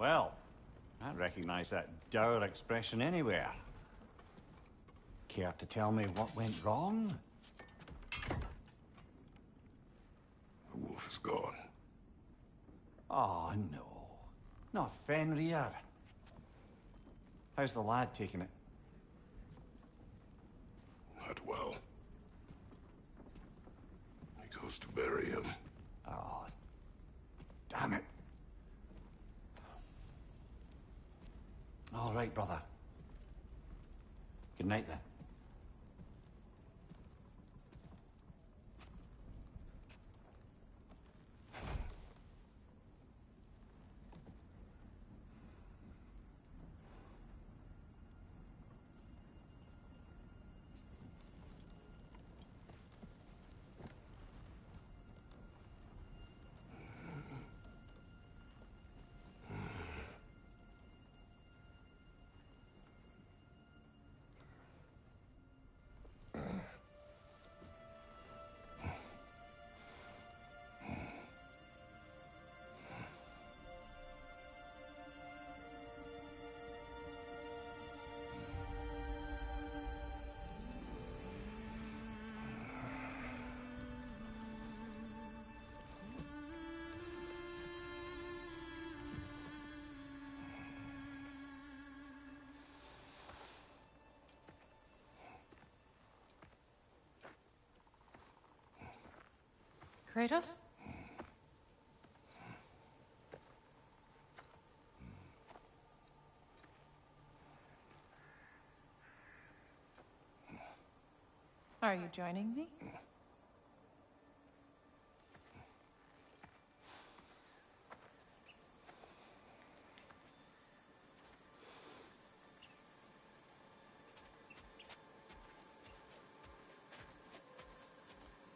Well, I recognize that dour expression anywhere. Care to tell me what went wrong? The wolf is gone. Oh, no. Not Fenrir. How's the lad taking it? Not well. He goes to bury him. Oh, damn it. All right, brother. Good night, then. Kratos? Are you joining me?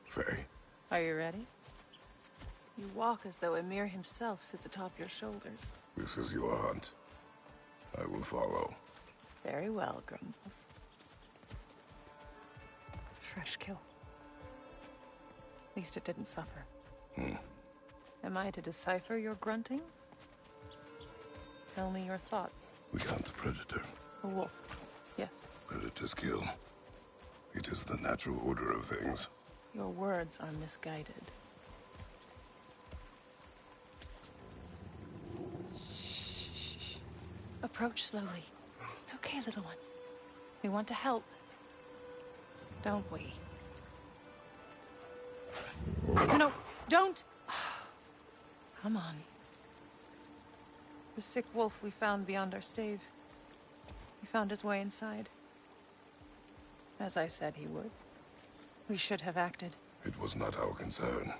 Faye. Are you ready? You walk as though Emir himself sits atop your shoulders. This is your hunt. I will follow. Very well, Grumbles. Fresh kill. At least it didn't suffer. Am I to decipher your grunting? Tell me your thoughts. We hunt a predator. A wolf. Yes. Predators kill. It is the natural order of things. Your words are misguided. Shh. Approach slowly. It's okay, little one. We want to help. Don't we? No, don't! Come on. The sick wolf we found beyond our stave. He found his way inside. As I said he would. We should have acted. It was not our concern.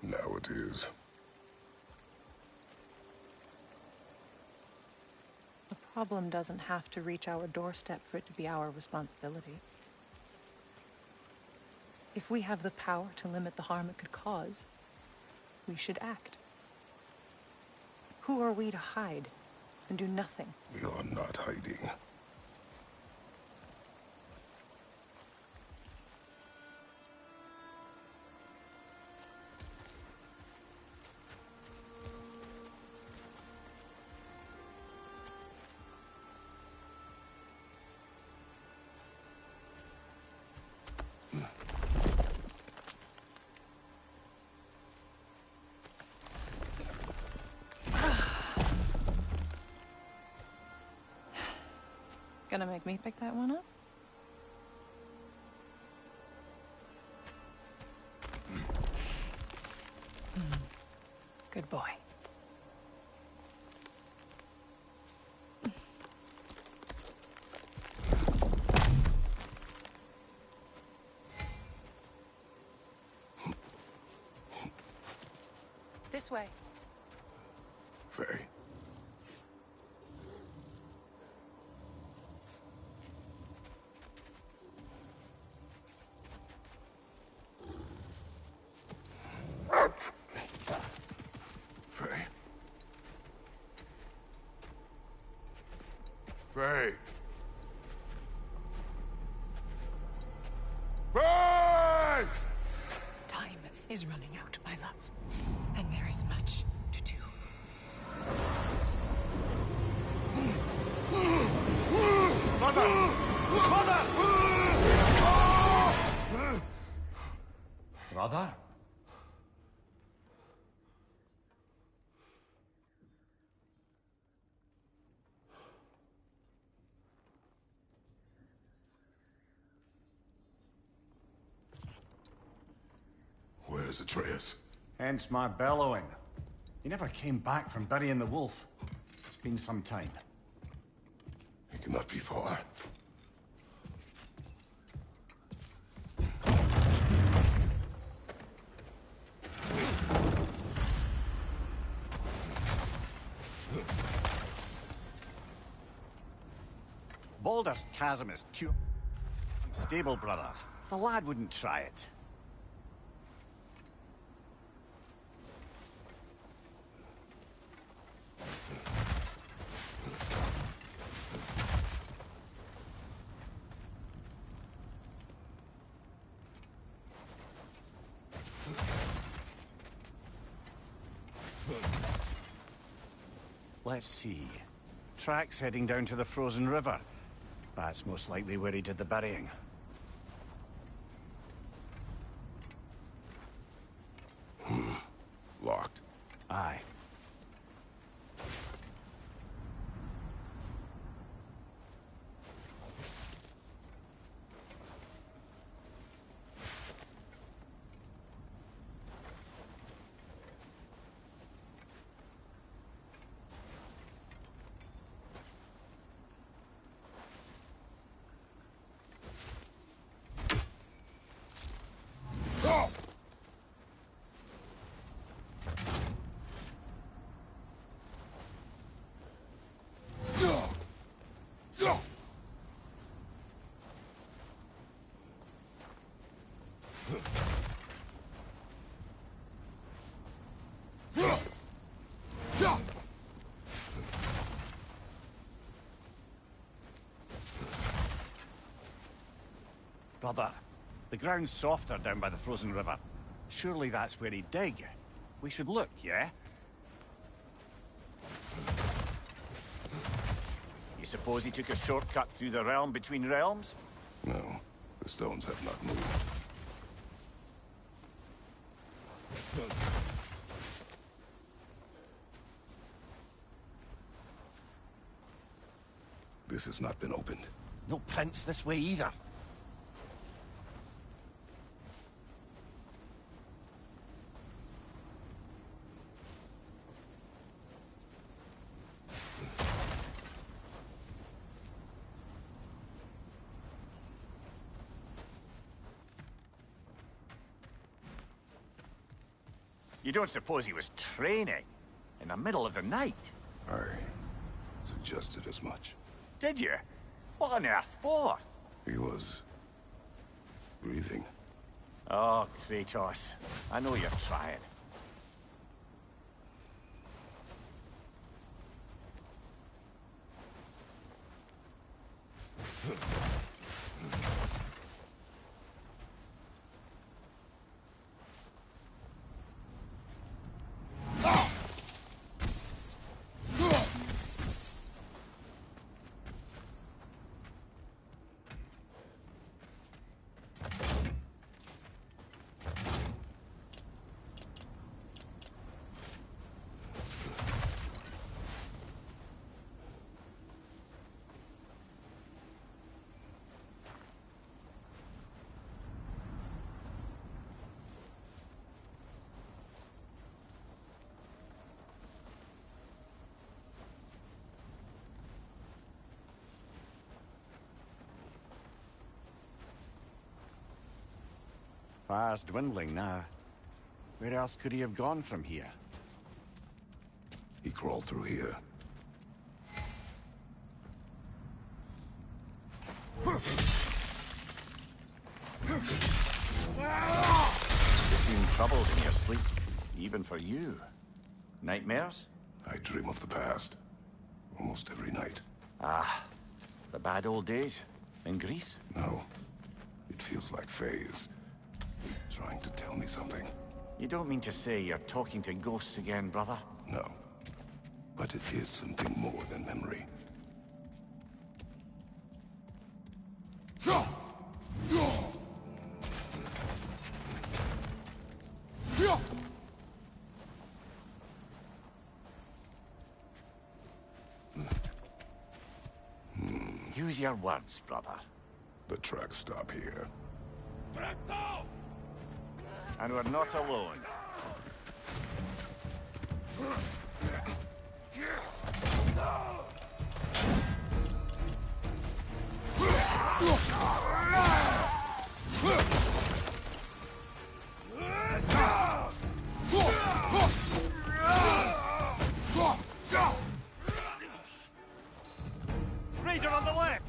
Now it is. The problem doesn't have to reach our doorstep for it to be our responsibility. If we have the power to limit the harm it could cause, we should act. Who are we to hide and do nothing? We are not hiding. Gonna make me pick that one up? Good boy. This way. Faye. Faye. Faye! Time is running out, my love. And there is much to do. Brother? Where's Atreus? Hence my bellowing. He never came back from burying the wolf. It's been some time. He cannot be far. Baldur's Chasm is too unstable, brother. The lad wouldn't try it. Let's see. Tracks heading down to the frozen river. That's most likely where he did the burying. Locked. Aye. Brother, the ground's softer down by the frozen river. Surely that's where he'd dig. We should look, yeah? You suppose he took a shortcut through the realm between realms? No, the stones have not moved. This has not been opened. No prints this way either. You don't suppose he was training in the middle of the night? I suggested as much. Did you? What on earth for? He was grieving. Oh, Kratos. I know you're trying. Fire's dwindling now. Where else could he have gone from here? He crawled through here. You seem troubled in your sleep, even for you. Nightmares? I dream of the past. Almost every night. Ah, the bad old days in Greece? No. It feels like Faye's trying to tell me something. You don't mean to say you're talking to ghosts again, brother? No. But it is something more than memory. Use your words, brother. The tracks stop here. And we're not alone. Raider on the left!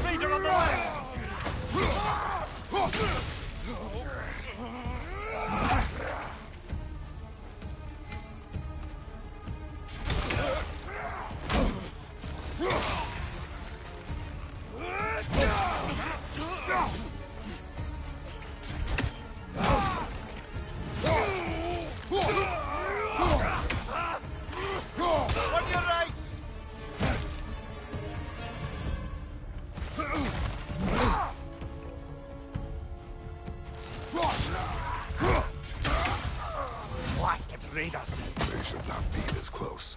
Raider on the left! On your right! Blasted raiders! They should not be this close.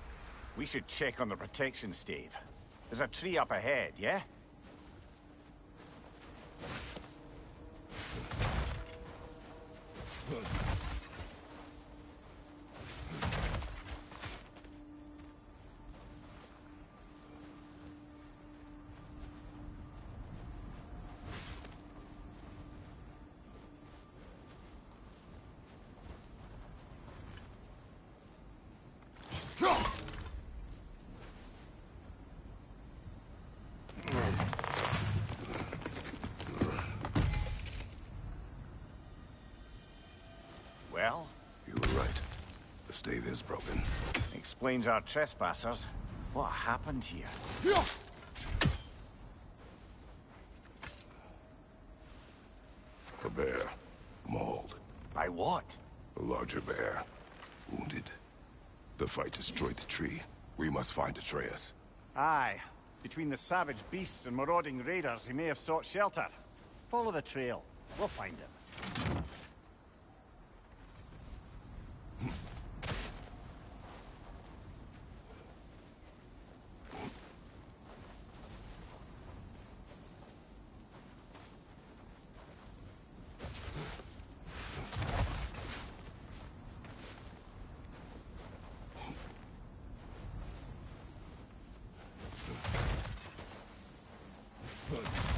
We should check on the protection stave. There's a tree up ahead, yeah? Well, You were right. The stave is broken. explains our trespassers. What happened here? A bear. Mauled. By what? A larger bear. Wounded. The fight destroyed the tree. We must find Atreus. Aye. Between the savage beasts and marauding raiders, he may have sought shelter. Follow the trail. We'll find him.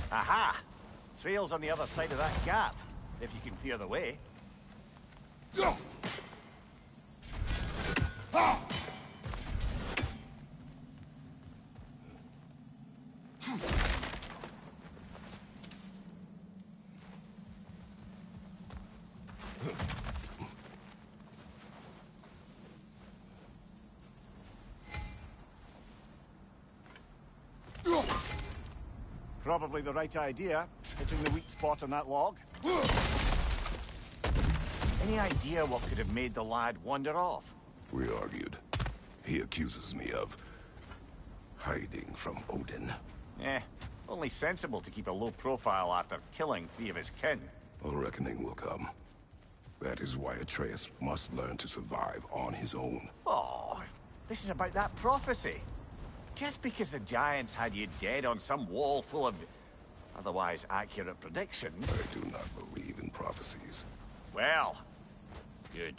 Aha! Trail's on the other side of that gap, if you can clear the way. Probably the right idea, hitting the weak spot on that log. Any idea what could have made the lad wander off? We argued. He accuses me of hiding from Odin. Only sensible to keep a low profile after killing 3 of his kin. A reckoning will come. That is why Atreus must learn to survive on his own. Oh, this is about that prophecy. Just because the giants had you dead on some wall full of otherwise accurate predictions. I do not believe in prophecies. Well, good.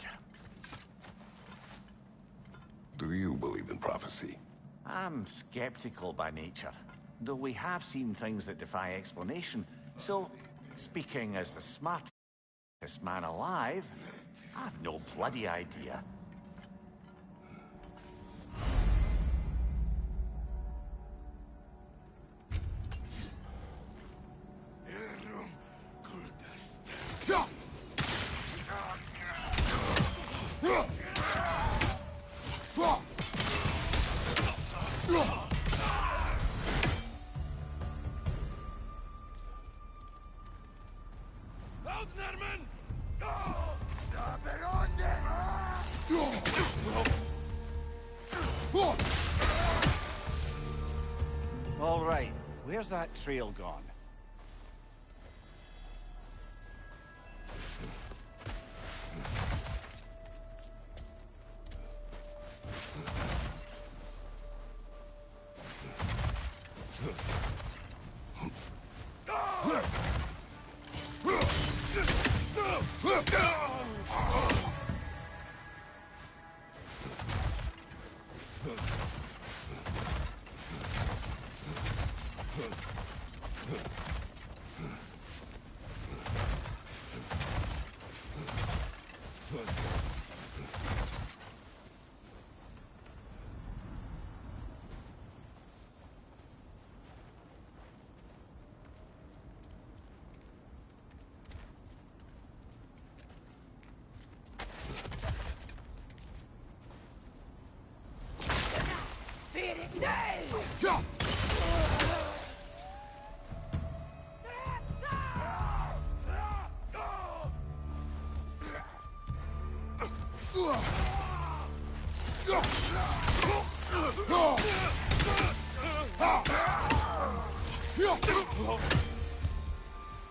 Do you believe in prophecy? I'm skeptical by nature, though we have seen things that defy explanation. So, speaking as the smartest man alive, I've no bloody idea. All right, where's that trail gone?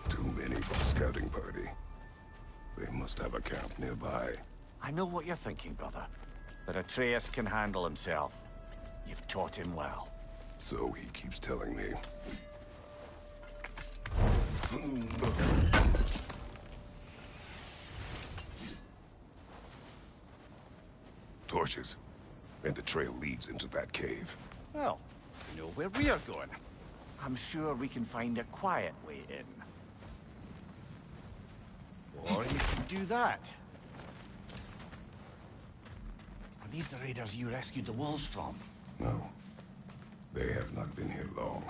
Too many for a scouting party. They must have a camp nearby. I know what you're thinking, brother. But Atreus can handle himself. You've taught him well. So he keeps telling me. Torches. And the trail leads into that cave. Well, we know where we're going. I'm sure we can find a quiet way in. Or you can do that. Are these the raiders you rescued the wolves from? No. They have not been here long.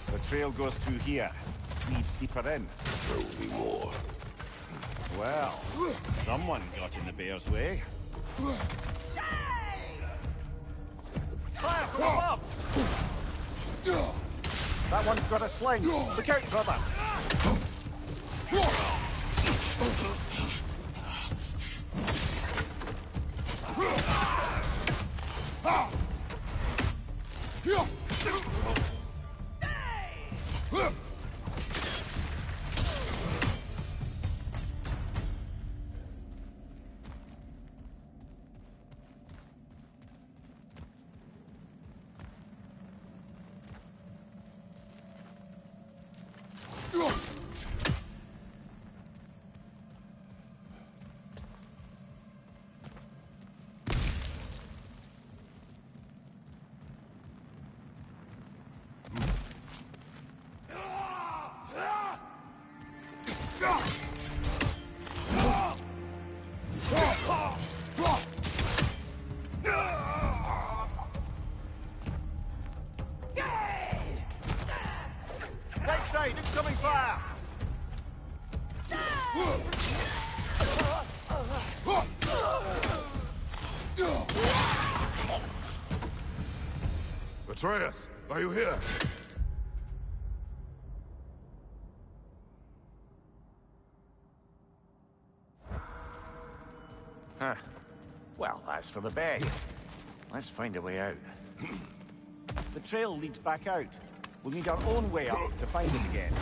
The trail goes through here. Leads deeper in. Show me more. Well, someone got in the bear's way. Fire from above! That one's got a sling. Look out, brother! Right side, incoming fire! Atreus, are you here? Huh. Well, that's for the best. Let's find a way out. The trail leads back out. We'll need our own way up to find it again.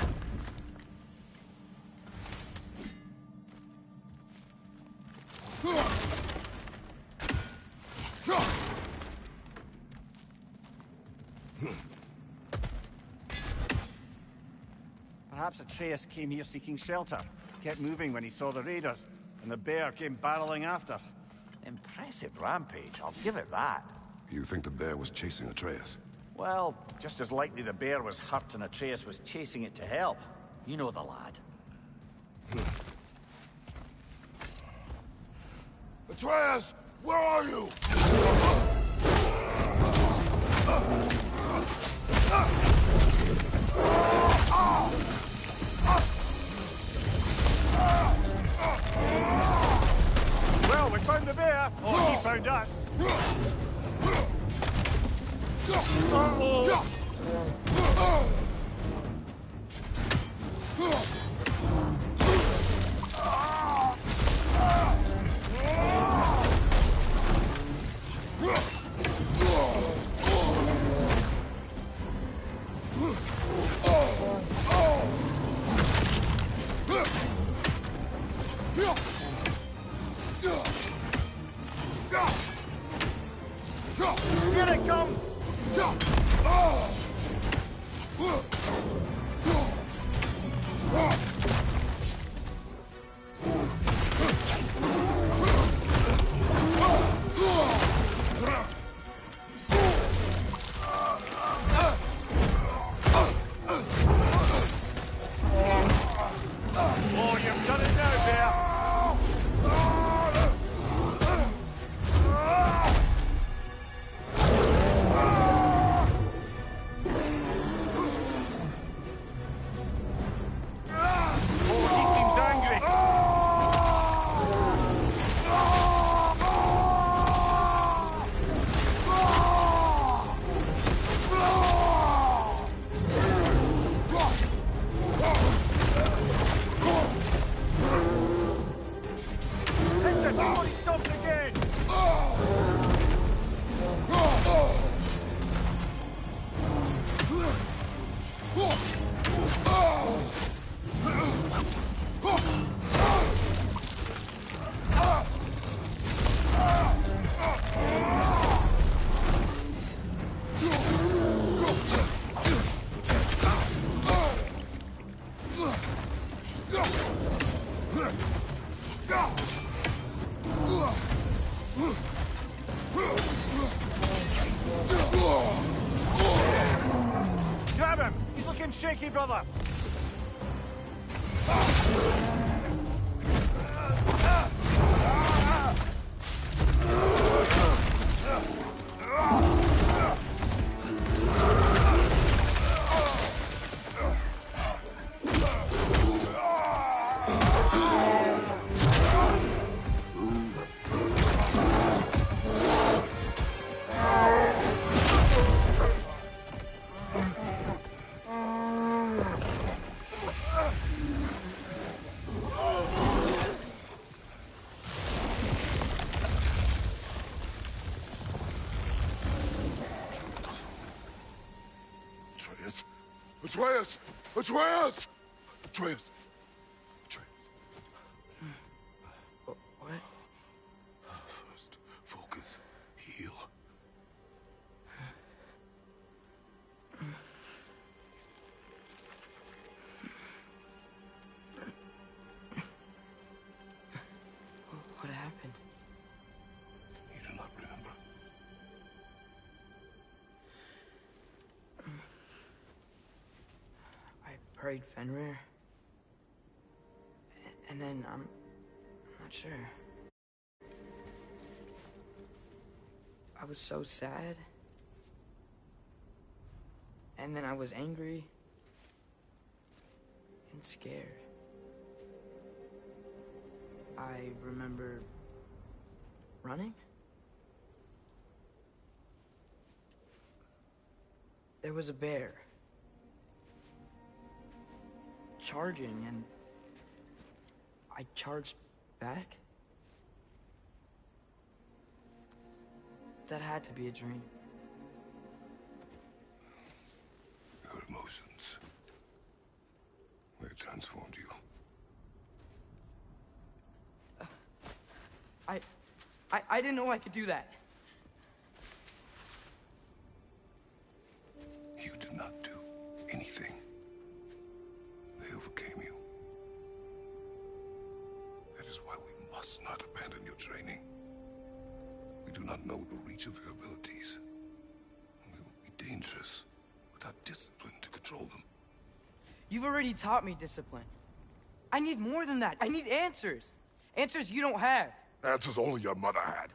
Perhaps Atreus came here seeking shelter, kept moving when he saw the raiders, and the bear came barreling after. Impressive rampage, I'll give it that. You think the bear was chasing Atreus? Well, just as likely the bear was hurt and Atreus was chasing it to help. You know the lad. Atreus! Where are you? Well, we found the bear. Or he found us. Here it comes! Oh, you've done it now, bear! Oh, he seems angry. Listen, somebody stopped again! Grab him! He's looking shaky, brother! Atreus! Atreus! Atreus! Atreus! Atreus! What? First, focus. Heal. What happened? You do not remember. I prayed Fenrir. And then I'm not sure. I was so sad. And then I was angry and scared. I remember running. There was a bear charging, and I charged back. That had to be a dream. Your emotions. They transformed you. I didn't know I could do that. You did not do anything. They overcame you. That is why we must not abandon your training. We do not know the reach of your abilities. They will be dangerous without discipline to control them. You've already taught me discipline. I need more than that. I need answers. Answers you don't have. Answers only your mother had.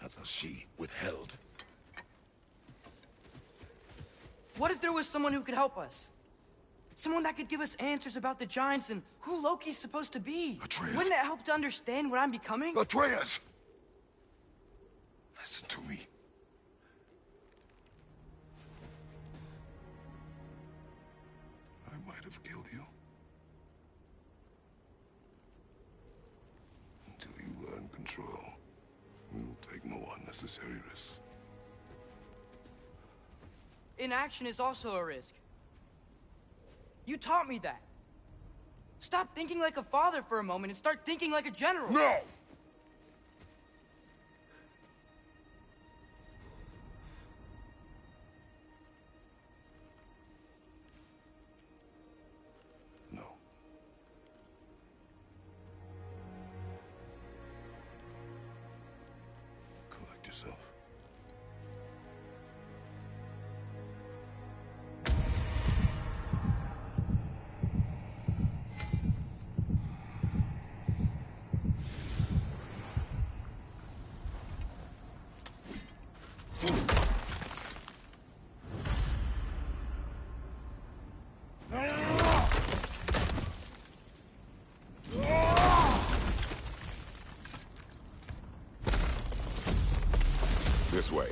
Answers she withheld. What if there was someone who could help us? Someone that could give us answers about the Giants and who Loki's supposed to be. Atreus. Wouldn't it help to understand what I'm becoming? Atreus! Listen to me. I might have killed you. Until you learn control, we will take no unnecessary risks. Inaction is also a risk. You taught me that. Stop thinking like a father for a moment and start thinking like a general. No! No. Collect yourself. This way.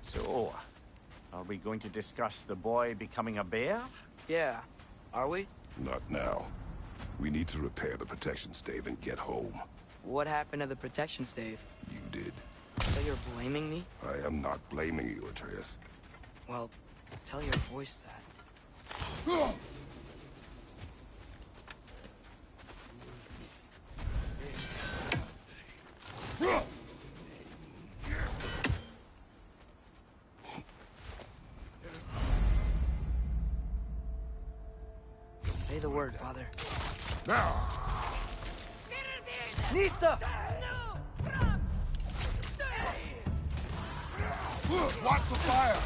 So, are we going to discuss the boy becoming a bear? Yeah, are we? Not now. We need to repair the protection stave and get home. What happened to the protection stave? You did. So you're blaming me? I am not blaming you, Atreus. Well, tell your voice that. Say the word, Father. Now! Nista! Watch the fire!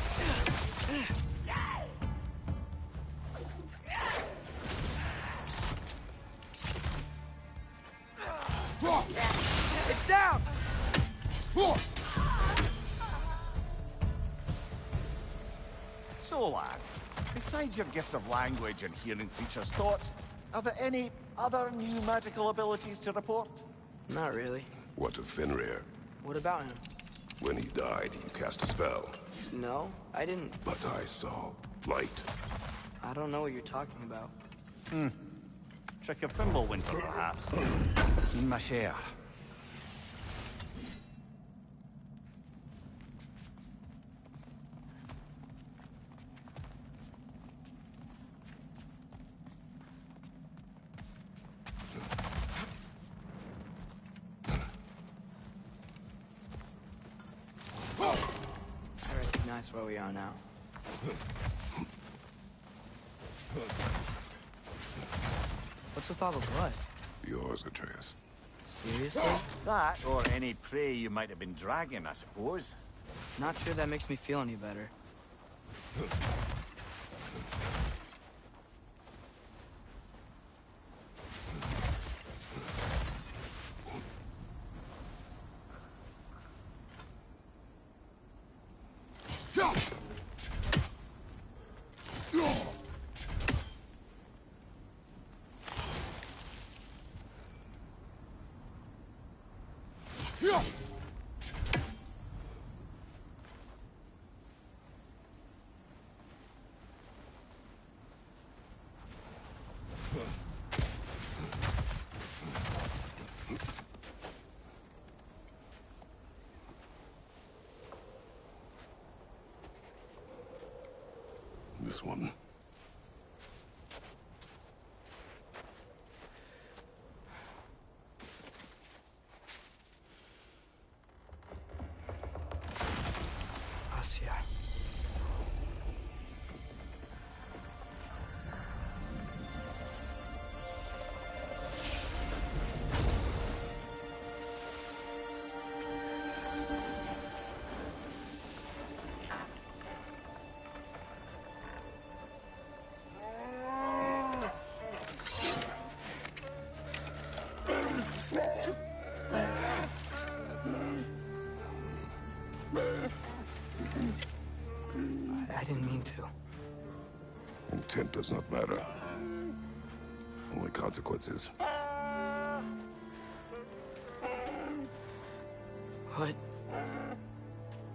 It's down! So, lad, besides your gift of language and hearing creatures' thoughts, are there any other new magical abilities to report? Not really. What of Fenrir? What about him? When he died, you cast a spell. No, I didn't. But I saw light. I don't know what you're talking about. Trick of Fimbulwinter, perhaps? Seen my share. I recognize where we are now. What's with all the blood? Yours, Atreus. Seriously? That, or any prey you might have been dragging, I suppose. Not sure that makes me feel any better. This one. Asia. to. Intent does not matter. Only consequences.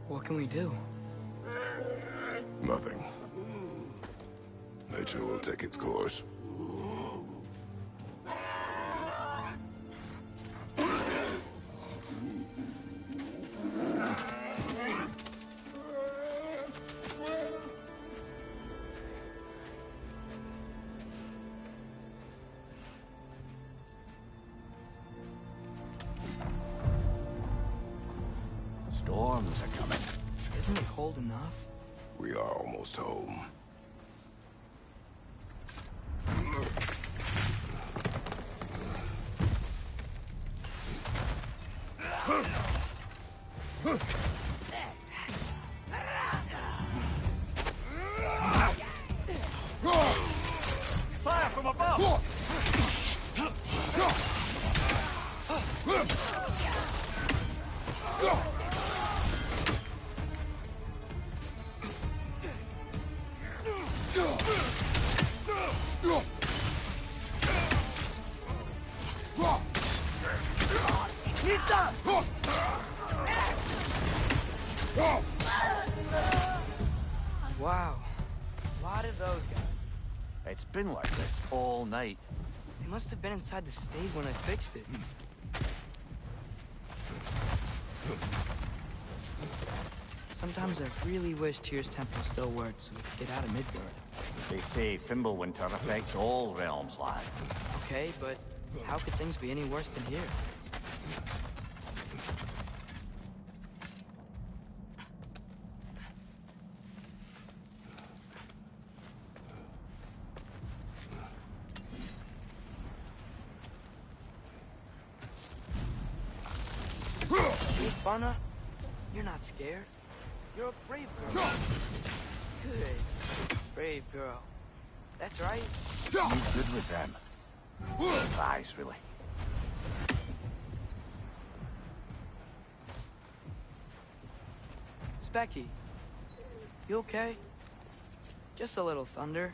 What can we do? Nothing. Nature will take its course. Storms are coming. Isn't it cold enough? We are almost home. Fire from above! Wow. A lot of those guys. It's been like this all night. They must have been inside the stave when I fixed it. Sometimes I really wish Tyr's temple still worked so we could get out of Midgard. They say Fimbulwinter affects all realms, lad. Okay, but how could things be any worse than here? Hey, Svanna, you're not scared. You're a brave girl. Good. Brave girl. That's right. He's good with them. Advice, really. Specky, you okay? Just a little thunder.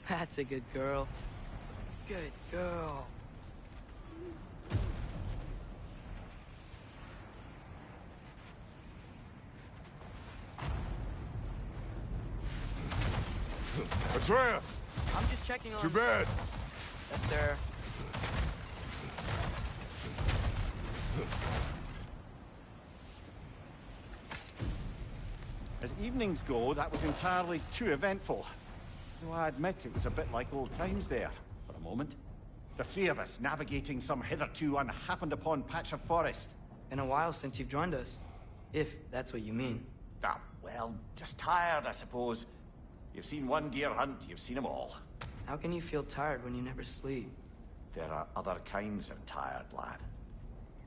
That's a good girl. Good girl. Atreya! I'm just checking on... Too bad! Yes, sir. As evenings go, that was entirely too eventful. Though I admit it was a bit like old times there, for a moment. The three of us navigating some hitherto unhappened-upon patch of forest. Been a while since you've joined us. If that's what you mean. Ah, well, just tired, I suppose. You've seen one deer hunt, you've seen them all. How can you feel tired when you never sleep? There are other kinds of tired, lad.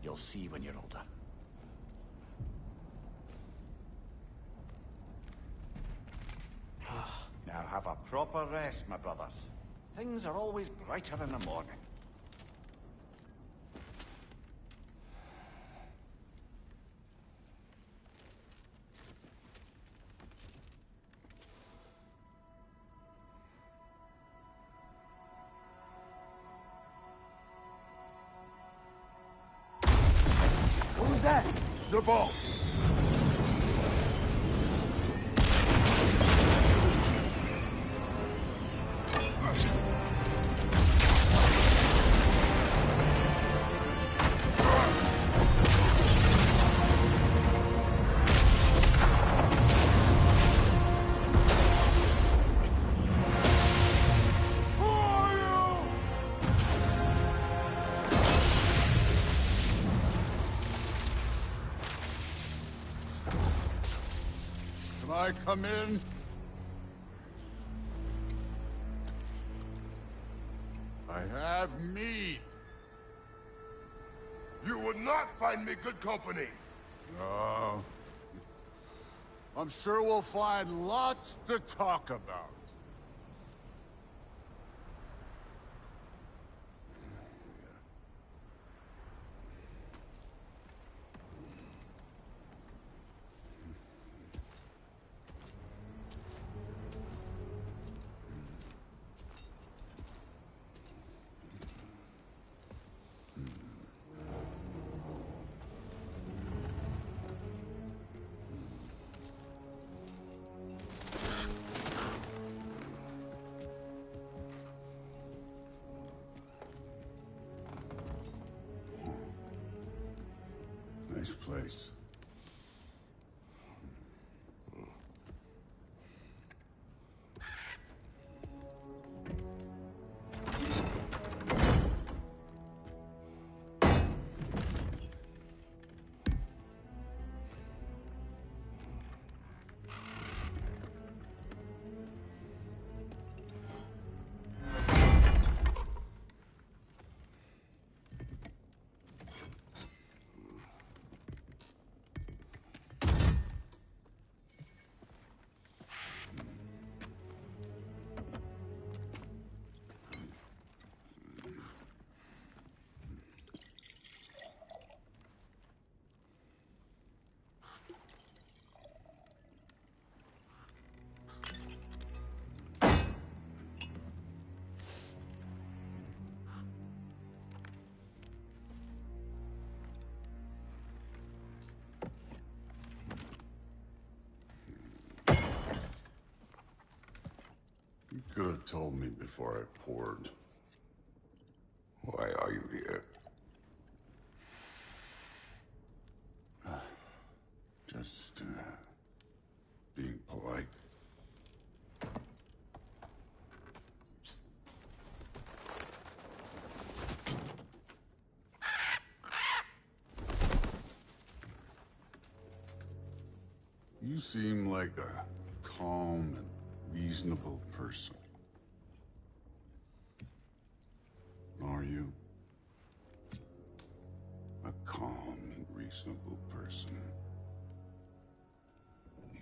You'll see when you're older. Now have a proper rest, my brothers. Things are always brighter in the morning. What was that? The ball! Can I come in? I have mead. You would not find me good company! No. I'm sure we'll find lots to talk about. nice place. You could have told me before I poured. Why are you here? Just, being polite. You seem like a calm and reasonable person. Are you? A calm and reasonable person.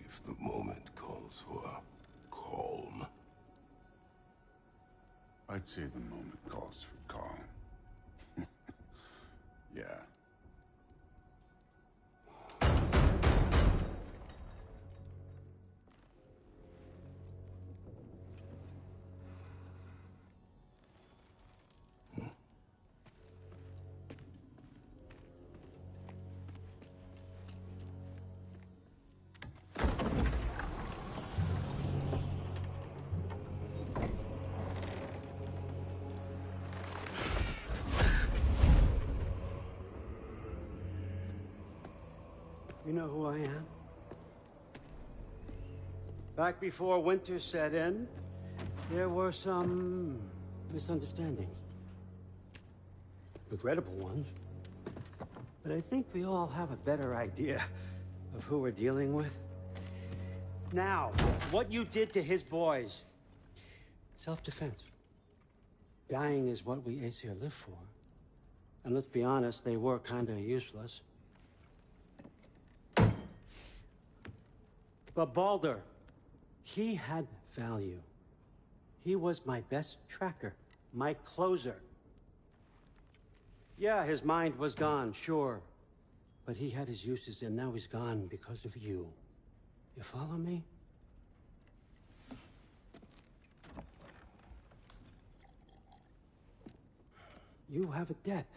If the moment calls for calm. I'd say the moment calls for calm. Yeah. You know who I am? Back before winter set in, there were some misunderstandings. Regrettable ones. But I think we all have a better idea of who we're dealing with. Now, what you did to his boys. Self-defense. Dying is what we Aesir live for. And let's be honest, they were kinda useless. But Baldur, he had value. He was my best tracker, my closer. Yeah, his mind was gone, sure. But he had his uses, and now he's gone because of you. You follow me? You have a debt.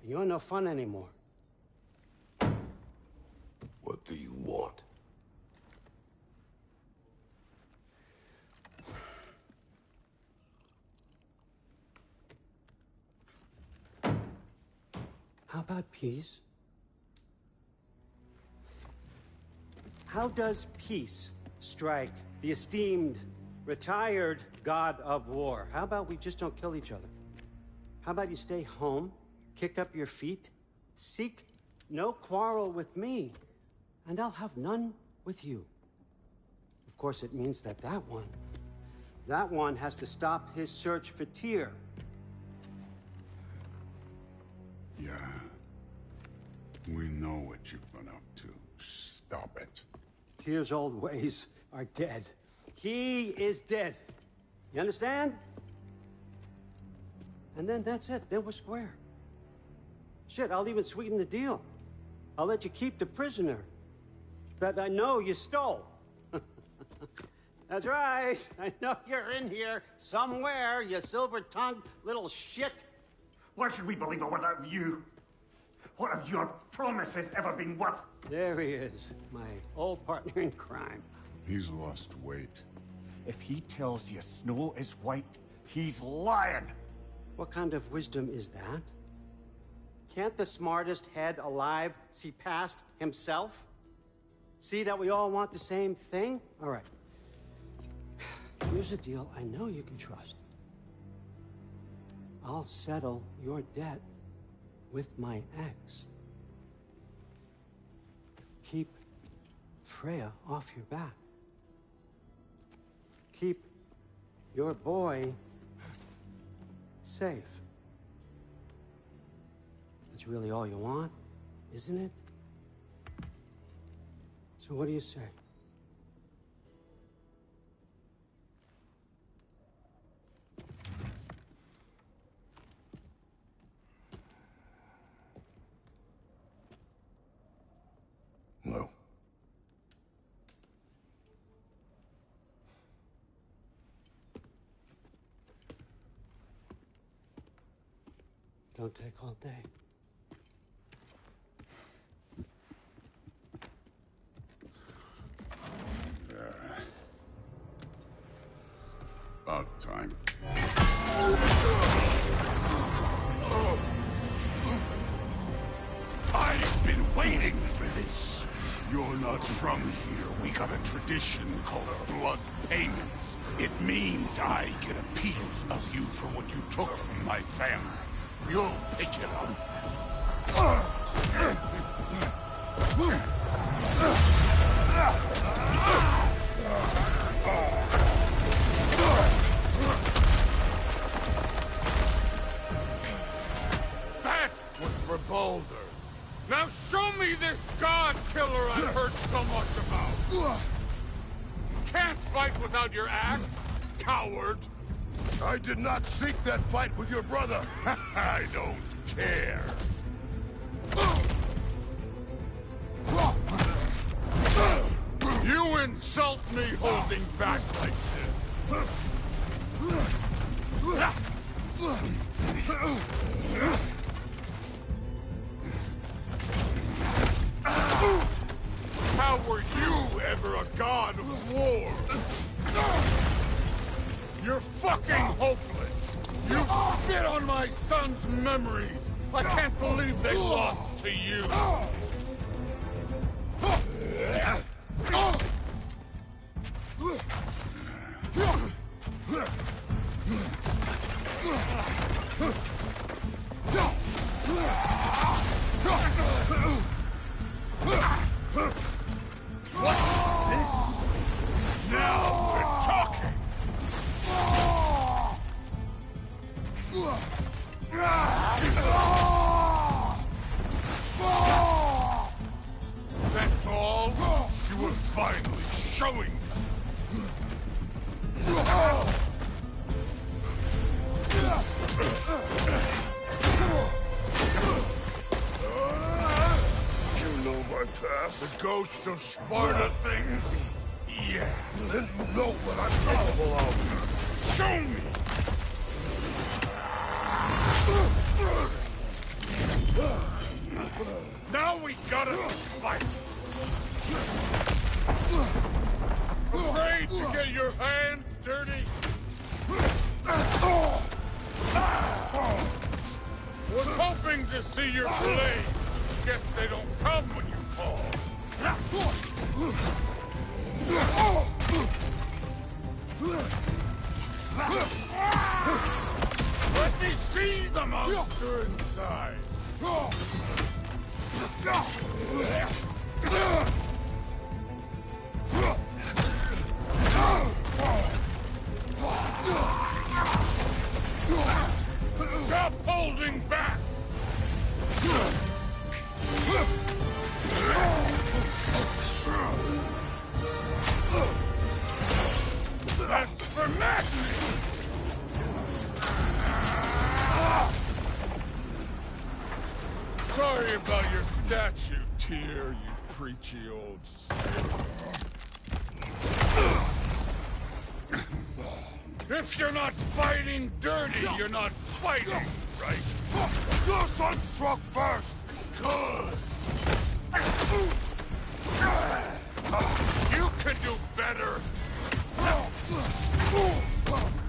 You're no fun anymore. What do you want? How about peace? How does peace strike the esteemed, retired god of war? How about we just don't kill each other? How about you stay home, kick up your feet, seek no quarrel with me, and I'll have none with you. Of course, it means that that one has to stop his search for Tyr. Yeah. We know what you've been up to. Stop it. Tyr's old ways are dead. He is dead. You understand? And then that's it. Then we're square. Shit, I'll even sweeten the deal. I'll let you keep the prisoner that I know you stole. That's right. I know you're in here somewhere, you silver-tongued little shit. Why should we believe a word out of you? What have your promises ever been worth? There he is, my old partner in crime. He's lost weight. If he tells you snow is white, he's lying. What kind of wisdom is that? Can't the smartest head alive see past himself? See that we all want the same thing? All right. Here's a deal I know you can trust. I'll settle your debt with my ex. Keep Freya off your back. Keep your boy safe. That's really all you want, isn't it? So what do you say? No. Don't take all day. About time. I've been waiting for this. You're not from here. We got a tradition called blood payments. It means I get a piece of you for what you took from my family. You'll pick it up. That was for Baldur. Now show me this god killer I've heard so much about. Can't fight without your axe, coward. I did not seek that fight with your brother. I don't care. You insult me holding back like this. How were you ever a god of war? You're fucking hopeless! You spit on my son's memories! I can't believe they lost to you! Now we're talking! That's all? You were finally showing me. You know my past. The ghost of Sparta thing? Yeah. Then you know what I'm capable of. Show me! Now we gotta fight! Afraid to get your hands dirty? Was hoping to see your blade. Guess they don't come when you fall. Let me see the monster inside. Stop holding back! That's for madness! Sorry about your statue, Tyr, you preachy old sailor. If you're not fighting dirty, you're not fighting, right? Your son struck first! Good. You could do better.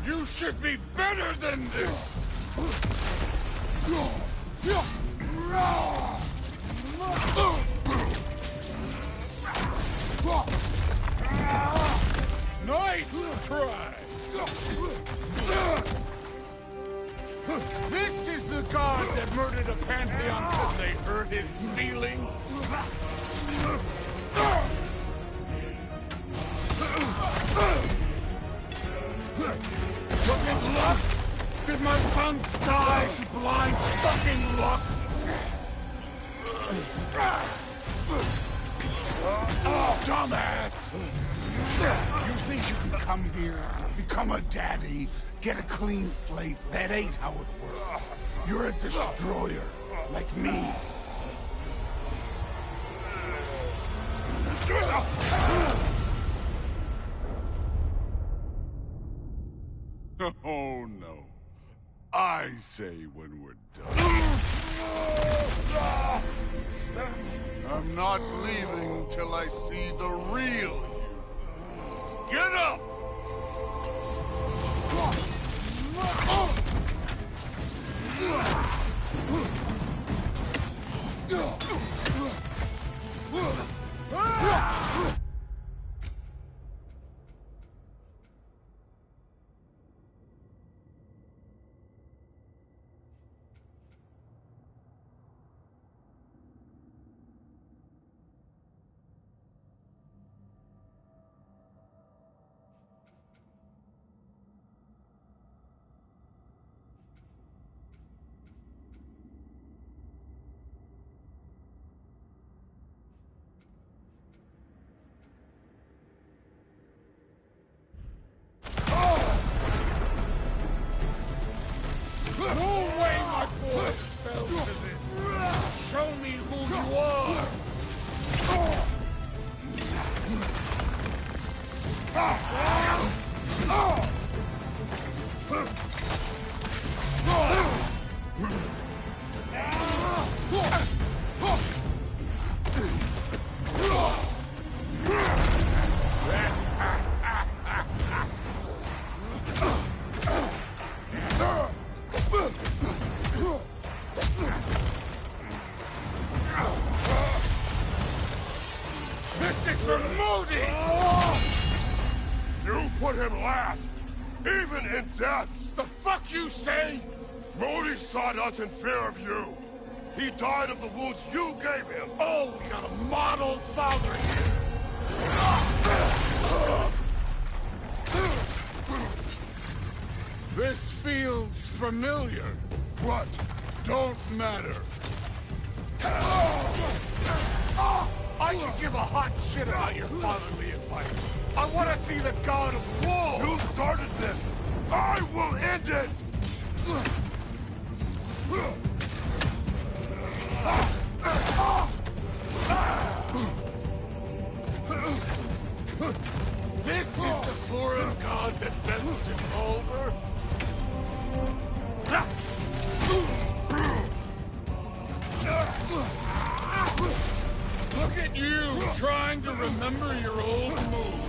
You should be better than this. This is the god that murdered a pantheon because they hurt his feelings? Was it luck? Did my son die to blind fucking luck? Dumbass! You think you can come here, become a daddy, get a clean slate? That ain't how it works. You're a destroyer, like me. Oh, no. I say when we're done. I'm not leaving till I see the real you. Get up! No way my force fell to this! Show me who you are! This is for Modi! You put him last, even in death. The fuck you say? Modi sought us in fear of you. He died of the wounds you gave him. Oh, we got a model father here. This feels familiar. What? Don't matter. I can give a hot shit about your fatherly advice. I want to see the god of war. You started this. I will end it. This is the foreign god that bends him over. Look at you, trying to remember your old move.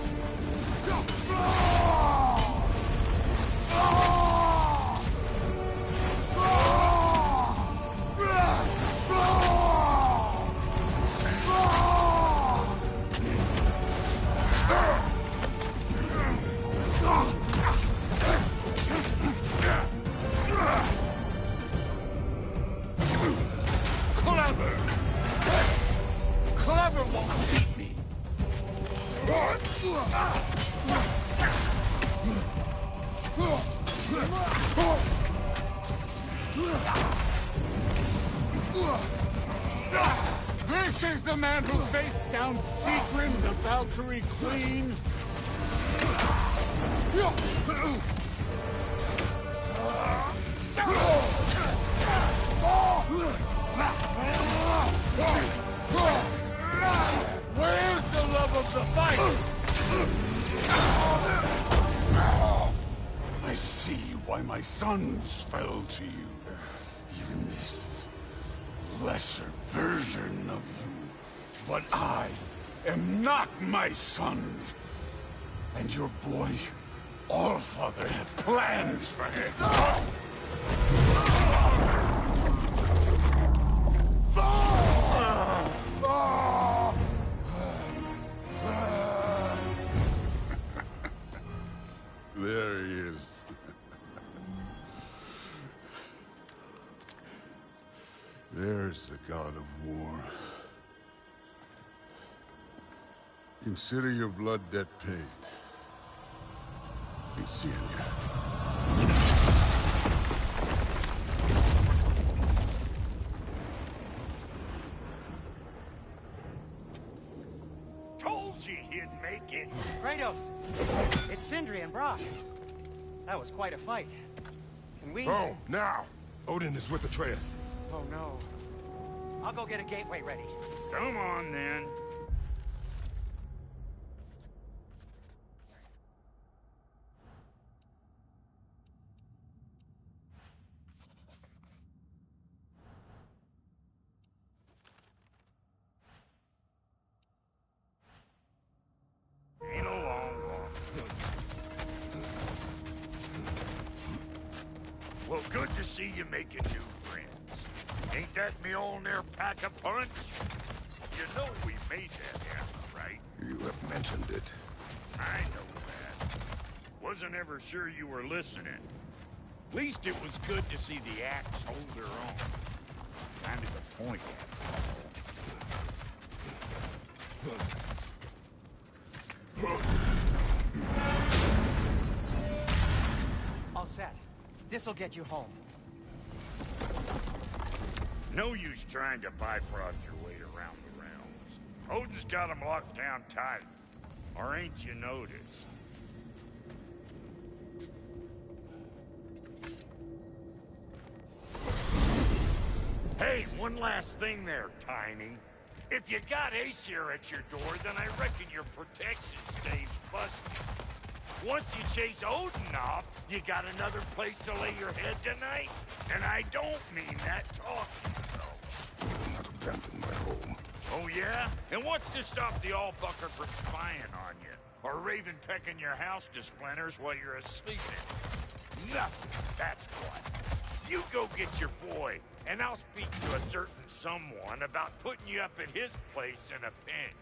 Clever! Clever won't beat me! This is the man who faced down Sigrun, the Valkyrie Queen! Where's the love of the fight? I see why my sons fell to you. Even this lesser version of you. But I am not my sons. And your boy, Allfather, have plans for him. There he is. There's the god of war. Consider your blood debt paid. Be seeing you. Told you he'd make it. Kratos! It's Sindri and Brock. That was quite a fight. Can we... Oh, now! Odin is with Atreus. Oh, no. I'll go get a gateway ready. Come on, then. Ain't a long one. Well, good to see you making new friends. Ain't that Mjolnir pack a punch? You know we made that hammer, right? You have mentioned it. I know that. Wasn't ever sure you were listening. At least it was good to see the axe hold their own. Kind of the point. All set. This'll get you home. No use trying to bifrost your way around the realms. Odin's got them locked down tight. Or ain't you noticed? Hey, one last thing there, Tiny. If you got Aesir at your door, then I reckon your protection stays busted. Once you chase Odin off, you got another place to lay your head tonight? And I don't mean that talking, though. I will not abandon my home. Oh, yeah? And what's to stop the all-bucker from spying on you? Or Raven pecking your house to splinters while you're asleep in? Nothing, that's what. You go get your boy, and I'll speak to a certain someone about putting you up at his place in a pinch.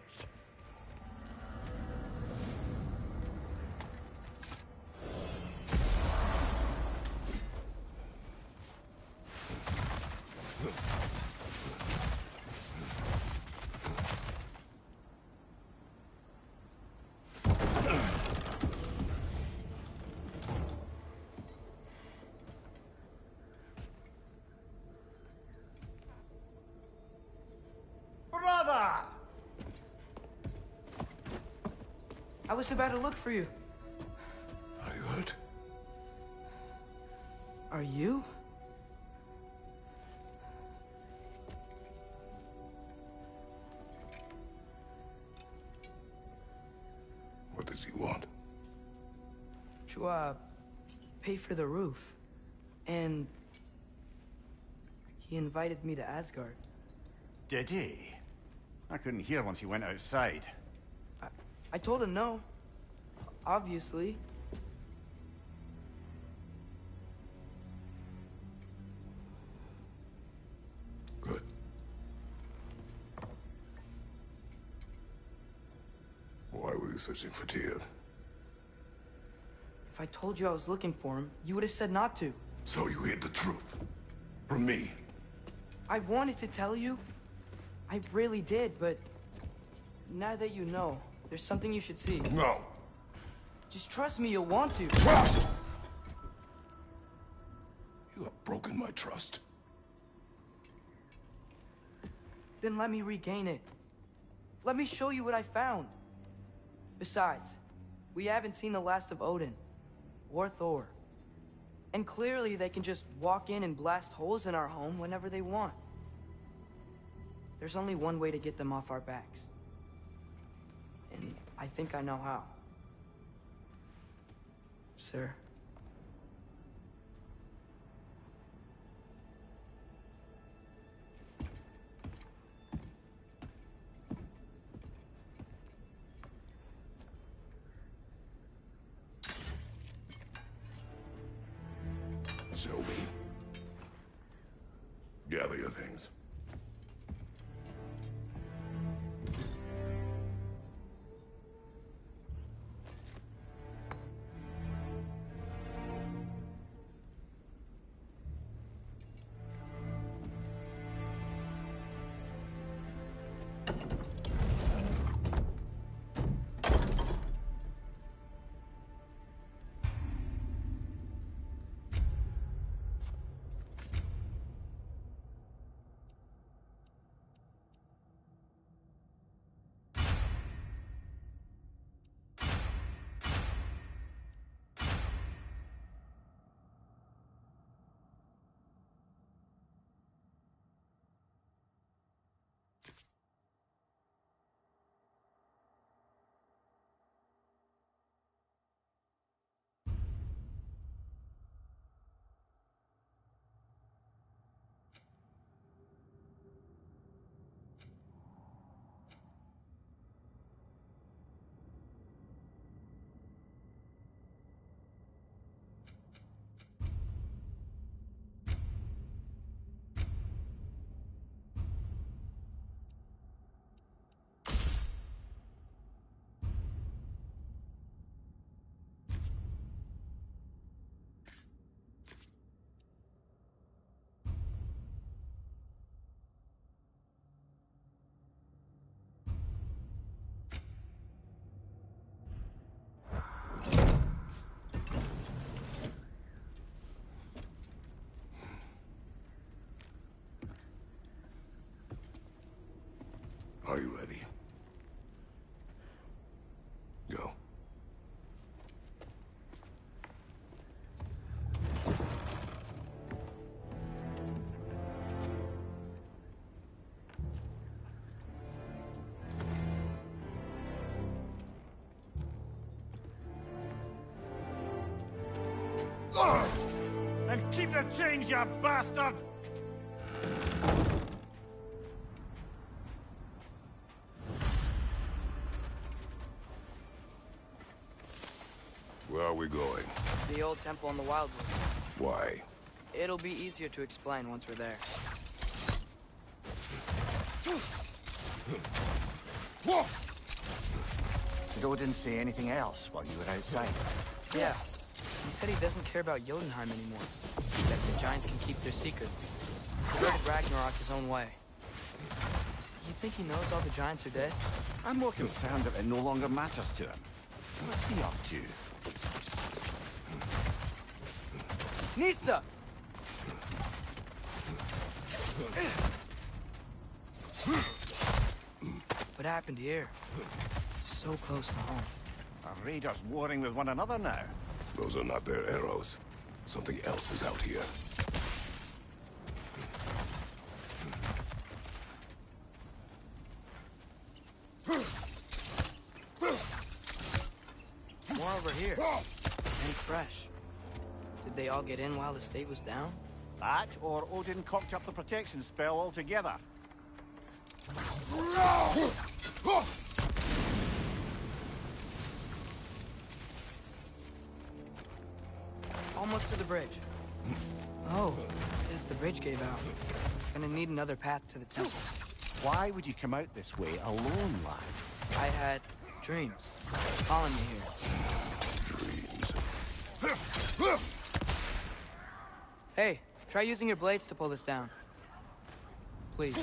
Brother! I was about to look for you. Are you hurt? Are you? What does he want? To, pay for the roof. And... he invited me to Asgard. Did he? I couldn't hear once he went outside. I told him no. Obviously. Good. Why were you searching for Tyr? If I told you I was looking for him, you would have said not to. So you hid the truth. From me. I wanted to tell you. I really did, but... now that you know, there's something you should see. No. Just trust me, you'll want to. Trust! You have broken my trust. Then let me regain it. Let me show you what I found. Besides, we haven't seen the last of Odin. Or Thor. And clearly they can just walk in and blast holes in our home whenever they want. There's only one way to get them off our backs. And I think I know how. Sir. Show me. Gather your things. the change, you bastard! Where are we going? The old temple in the Wildwood. Why? It'll be easier to explain once we're there. Did Odin say anything else while you were outside? Yeah. He said he doesn't care about Jotunheim anymore. That the giants can keep their secrets. He read Ragnarok his own way. You think he knows all the giants are dead? I'm more concerned that it no longer matters to him. What's he up to? Nista! What happened here? So close to home. Are raiders warring with one another now? Those are not their arrows. Something else is out here. More over here. And fresh. Did they all get in while the state was down? That, or Odin cocked up the protection spell altogether. Almost to the bridge. Oh, guess the bridge gave out. Gonna need another path to the temple. Why would you come out this way alone, lad? I had dreams calling me here. Dreams. Hey, try using your blades to pull this down. Please.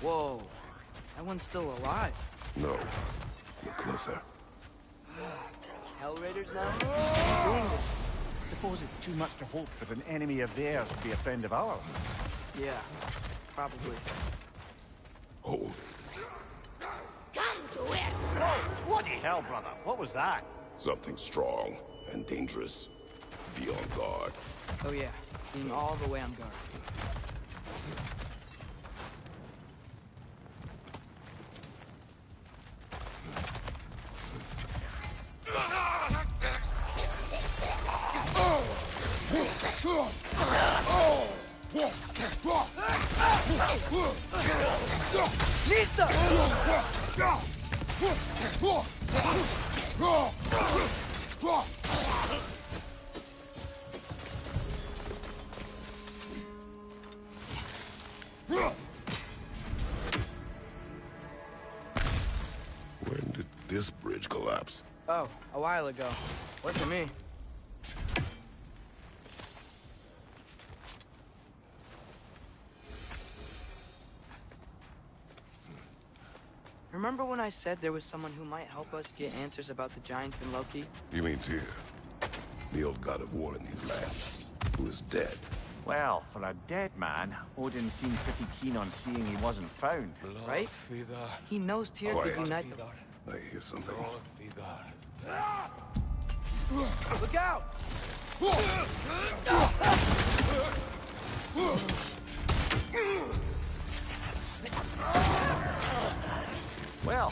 Whoa, that one's still alive. No. Look closer. Hell Raiders now? Suppose it's too much to hope that an enemy of theirs would be a friend of ours. Yeah, probably. Hold. Come to it! Whoa! Bloody hell, brother! What was that? Something strong and dangerous. Be on guard. Oh yeah, being all the way on guard. When did this bridge collapse? Oh, a while ago. Wasn't me. Remember when I said there was someone who might help us get answers about the giants and Loki? You mean Tyr? The old god of war in these lands, who is dead. Well, for a dead man, Odin seemed pretty keen on seeing he wasn't found. Right? He knows Tyr could Quiet. unite them. I hear something. Look out! Well,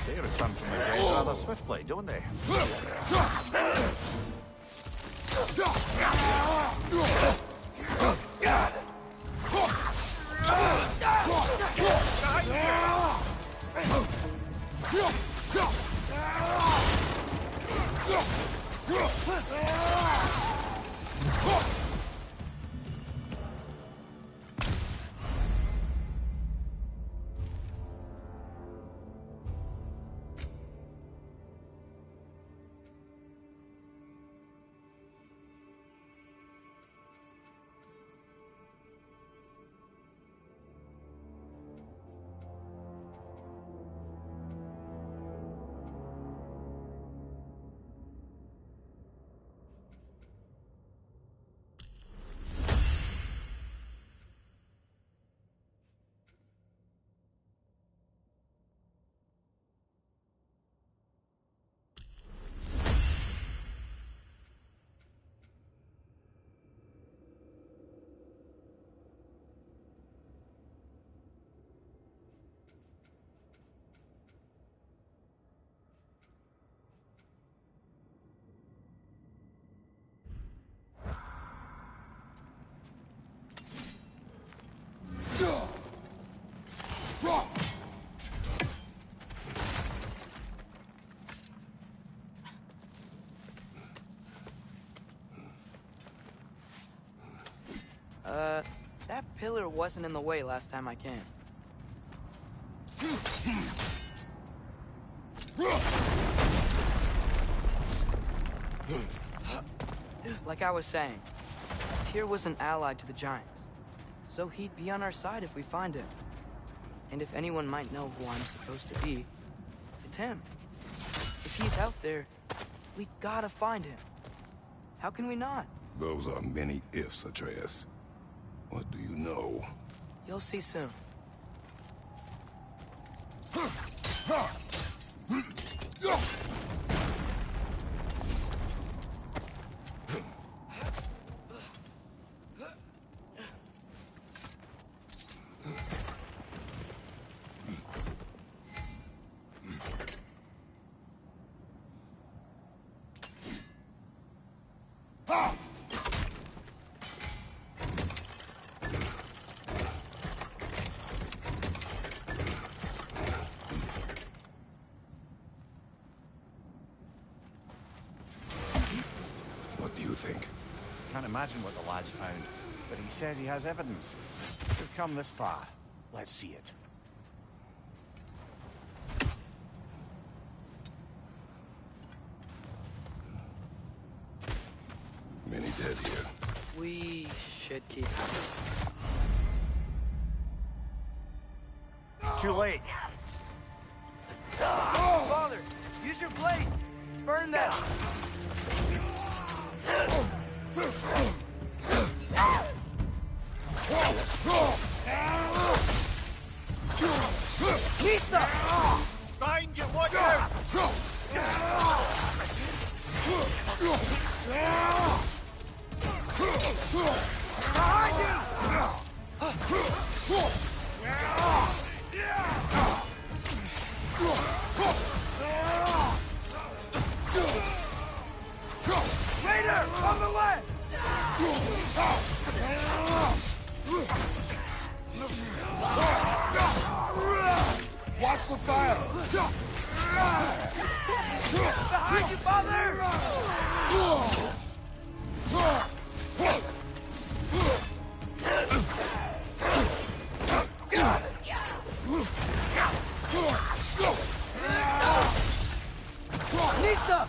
they return from the dead rather swiftly, don't they? it wasn't in the way last time I came. Like I was saying, Tyr was an ally to the Giants, so he'd be on our side if we find him. And if anyone might know who I'm supposed to be, it's him. If he's out there, we gotta find him. How can we not? Those are many ifs, Atreus. What do you know? You'll see soon. What do you think? Can't imagine what the lad's found, but he says he has evidence. We've come this far. Let's see it. Many dead here. We should keep moving. It's too late. Father, use your blades! Burn them! Nista! Find you, watch out! Behind you! Raider, on the left! Watch the fire! Behind you, Father! Nista!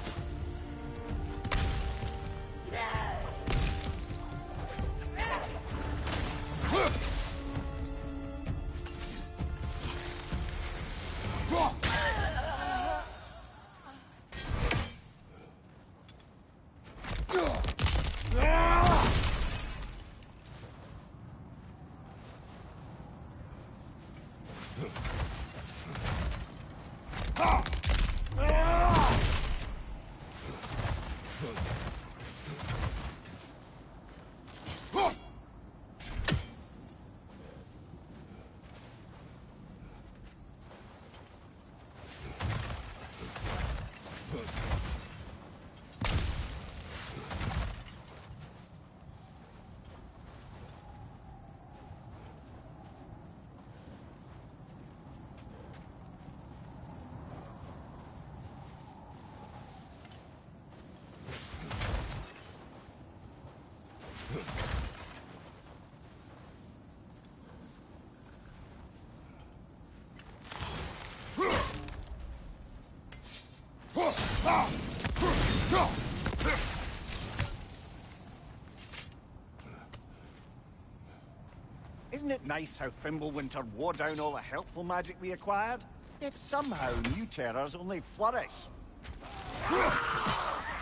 Isn't it nice how Fimbulwinter wore down all the helpful magic we acquired? Yet somehow new terrors only flourish.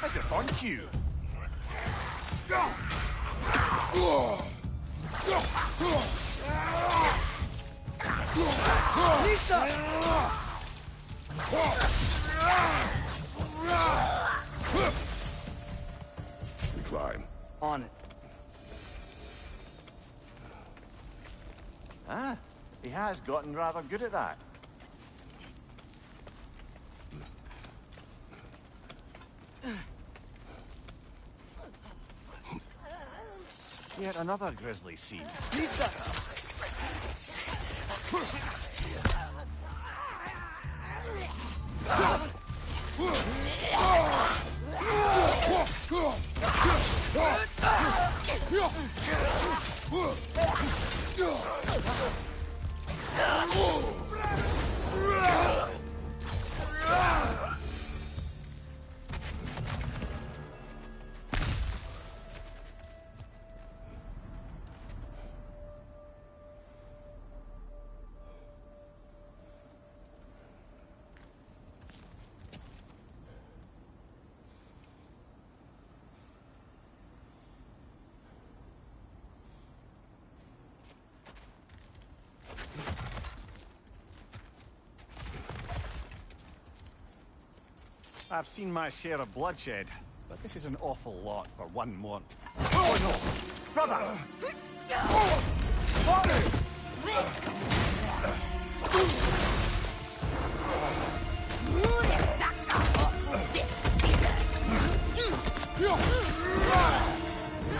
As if on cue. We climb. On it. Ah, he has gotten rather good at that. Yet another grisly scene. I've seen my share of bloodshed, but this is an awful lot for one more. Oh no! Brother!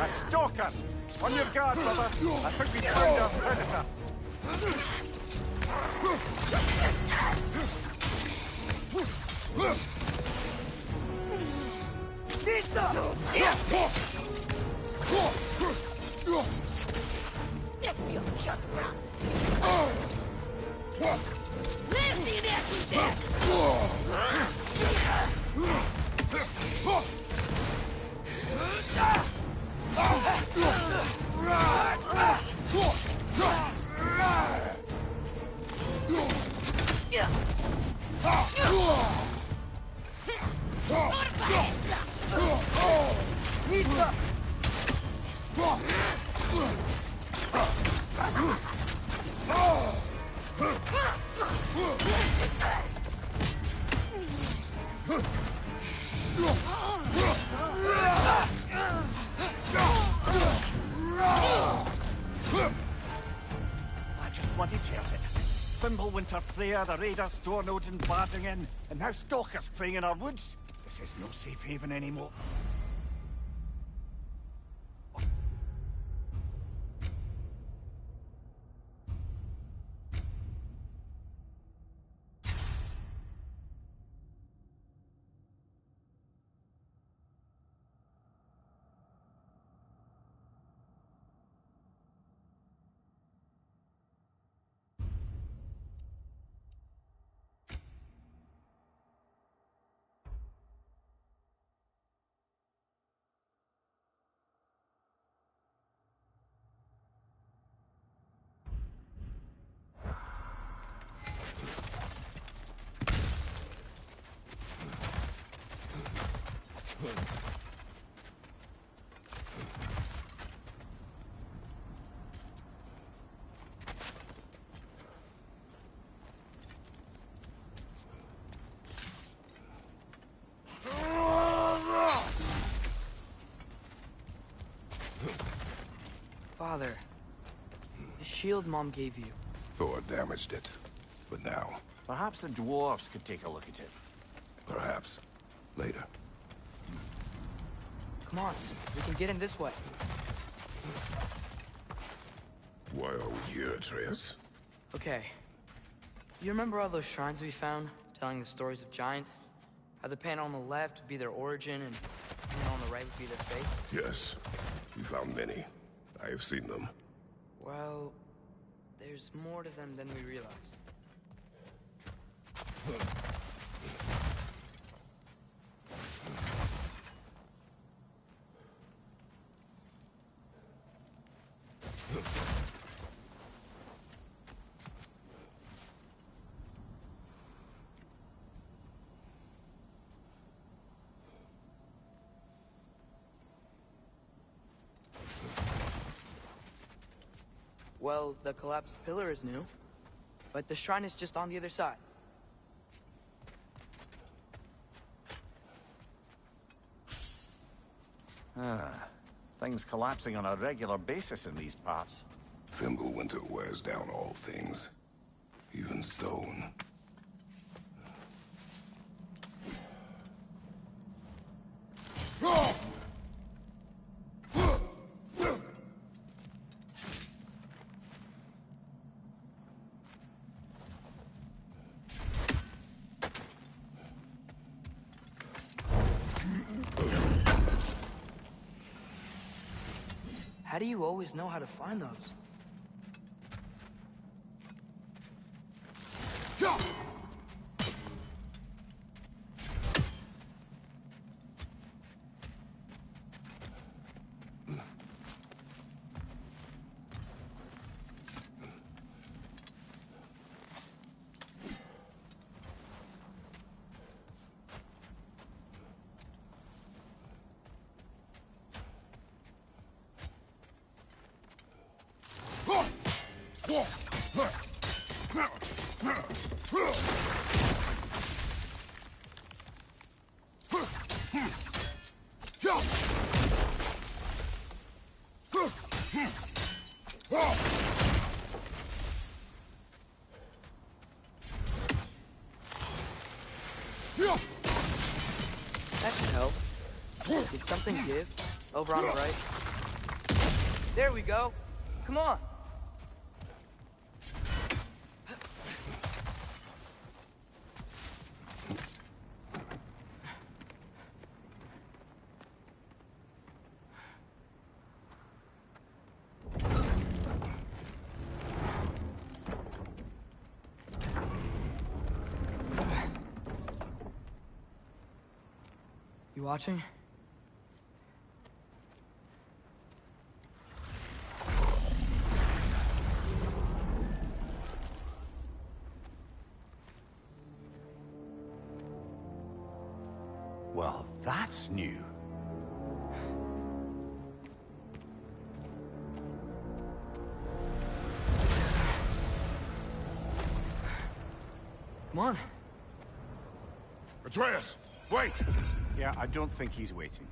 A stalker! On your guard, brother! I think we found our predator! I just bloody tears it. Winter Freya, the raiders, Storm Odin barging in, and now stalkers preying in our woods. This is no safe haven anymore. Father, the shield Mom gave you. Thor damaged it. But now, Perhaps the dwarves could take a look at it. perhaps, later. Come on, we can get in this way. Why are we here, Atreus? Okay. You remember all those shrines we found, telling the stories of giants? How the panel on the left would be their origin, and the panel on the right would be their fate? Yes, we found many. I have seen them. Well, there's more to them than we realized. Well, the collapsed pillar is new, but the shrine is just on the other side. Things collapsing on a regular basis in these parts. Fimbulwinter wears down all things, even stone. How do you always know how to find those? something give? Over on the right. There we go. Come on. You watching? Well, that's new. Come on. Atreus, wait! Yeah, I don't think he's waiting.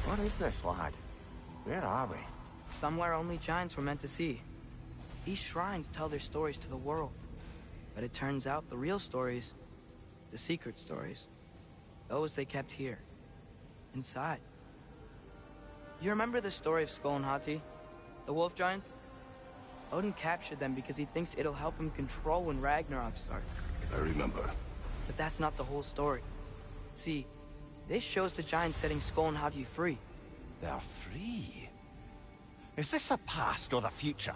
What is this, lad? Where are we? Somewhere only giants were meant to see. These shrines tell their stories to the world. But it turns out the real stories, the secret stories, those they kept here, inside. You remember the story of Skull and Hati? The wolf giants? Odin captured them because he thinks it'll help him control when Ragnarok starts. I remember. But that's not the whole story. See, this shows the giants setting Skull and Hati free. They're free. Is this the past or the future?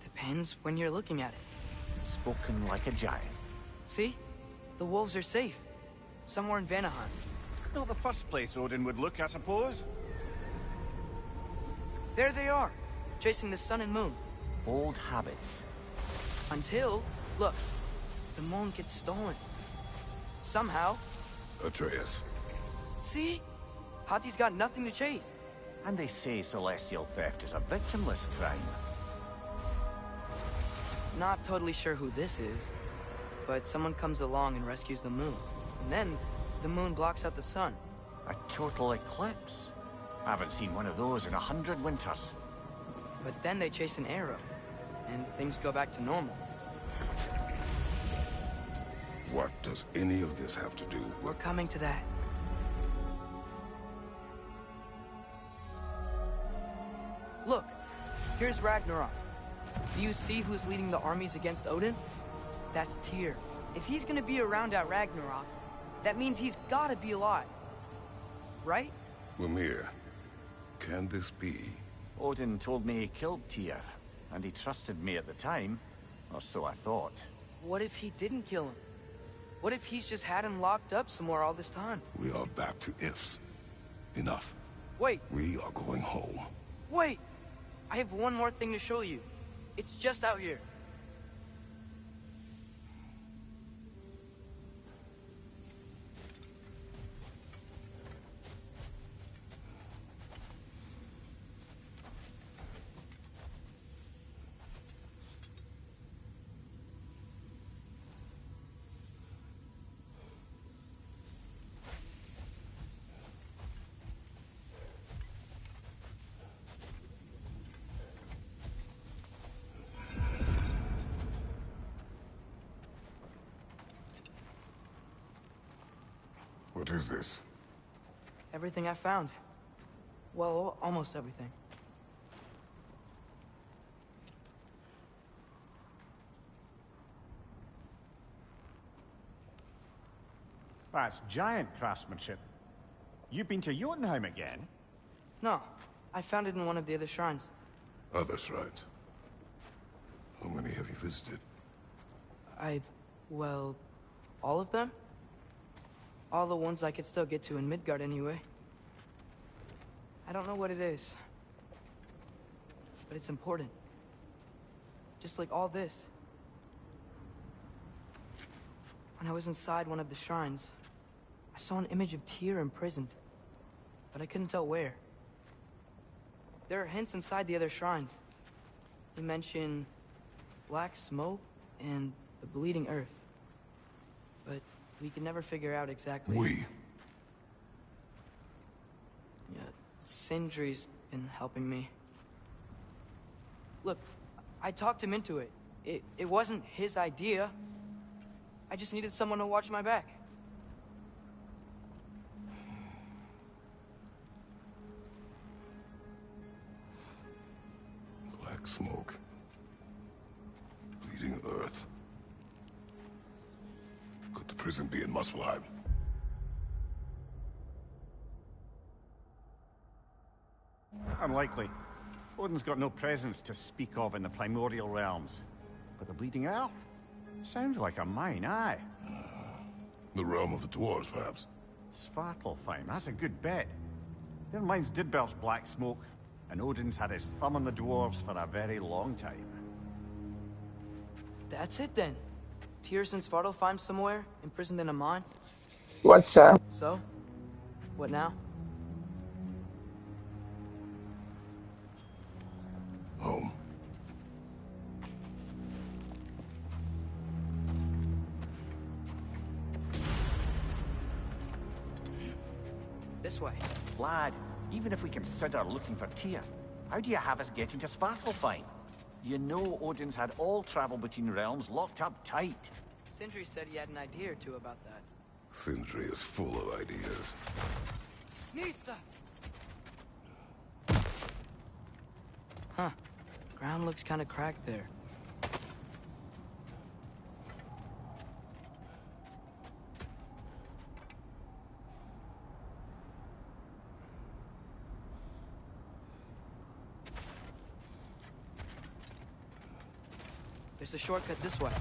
Depends when you're looking at it. Spoken like a giant. See? The wolves are safe. Somewhere in Vanaheim. Not the first place Odin would look, I suppose. There they are, chasing the sun and moon. Old habits. Until, look, the moon gets stolen. Somehow. Atreus. See? Hati's got nothing to chase. And they say celestial theft is a victimless crime. Not totally sure who this is, but someone comes along and rescues the moon. And then, the moon blocks out the sun. A total eclipse. Haven't seen one of those in 100 winters. But then they chase an arrow, and things go back to normal. What does any of this have to do We're with... coming to that. Look, here's Ragnarok. Do you see who's leading the armies against Odin? That's Tyr. If he's gonna be around at Ragnarok, that means he's gotta be alive. Right? Mimir, can this be? Odin told me he killed Tyr, and he trusted me at the time, or so I thought. What if he didn't kill him? What if he's just had him locked up somewhere all this time? We are back to ifs. Enough. Wait, We are going home. wait! I have one more thing to show you. It's just out here. What is this? Everything I found. Well, almost everything. That's giant craftsmanship. You've been to Jotunheim again? No, I found it in one of the other shrines. Other shrines. How many have you visited? Well, all of them? All the ones I could still get to in Midgard anyway. I don't know what it is, but it's important. Just like all this. When I was inside one of the shrines, I saw an image of Tyr imprisoned, but I couldn't tell where. There are hints inside the other shrines. They mention black smoke and the bleeding earth. But we could never figure out exactly... We. Yeah, Sindri's in helping me. Look, I talked him into it. It wasn't his idea. I just needed someone to watch my back. Black smoke. Bleeding earth. Could the prison be in Muspelheim? Unlikely. Odin's got no presence to speak of in the primordial realms. But the Bleeding Earth? Sounds like a mine, aye. The realm of the dwarves, perhaps. Svartalfheim, that's a good bet. Their mines did belch black smoke, and Odin's had his thumb on the dwarves for a very long time. That's it then. Tears and Svartalfheim somewhere, imprisoned in a mine. What's up? So, what now? Home. This way. Lad, even if we consider looking for Tyr, how do you have us get into Svartalfheim? You know Odin's had all travel between realms locked up tight. Sindri said he had an idea or two about that. Sindri is full of ideas. Nista! Huh. Ground looks kind of cracked there. There's a shortcut this way.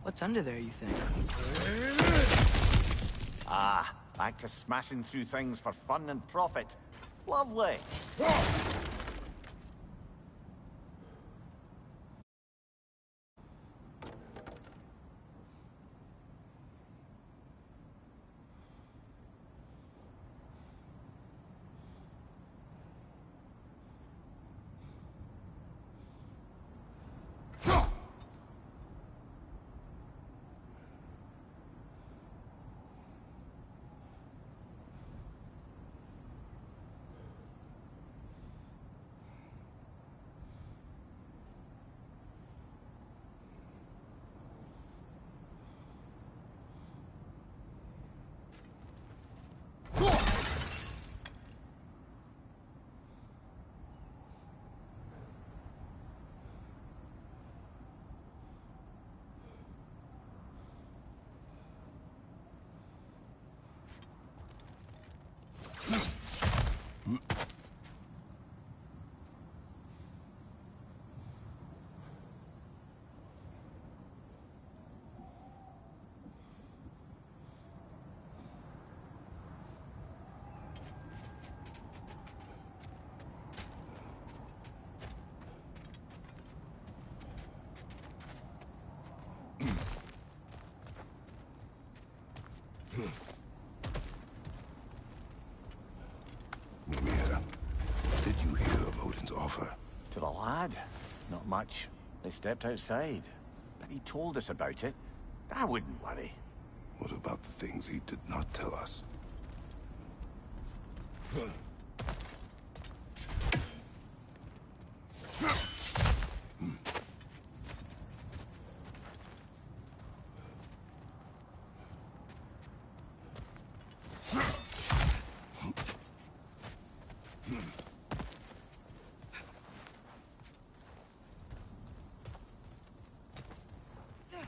What's under there, you think? Ah, back to smashing through things for fun and profit. Lovely. Mimir, did you hear of Odin's offer? To the lad? Not much. They stepped outside. But he told us about it. I wouldn't worry. What about the things he did not tell us?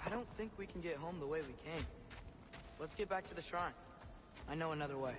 I don't think we can get home the way we came. Let's get back to the shrine. I know another way.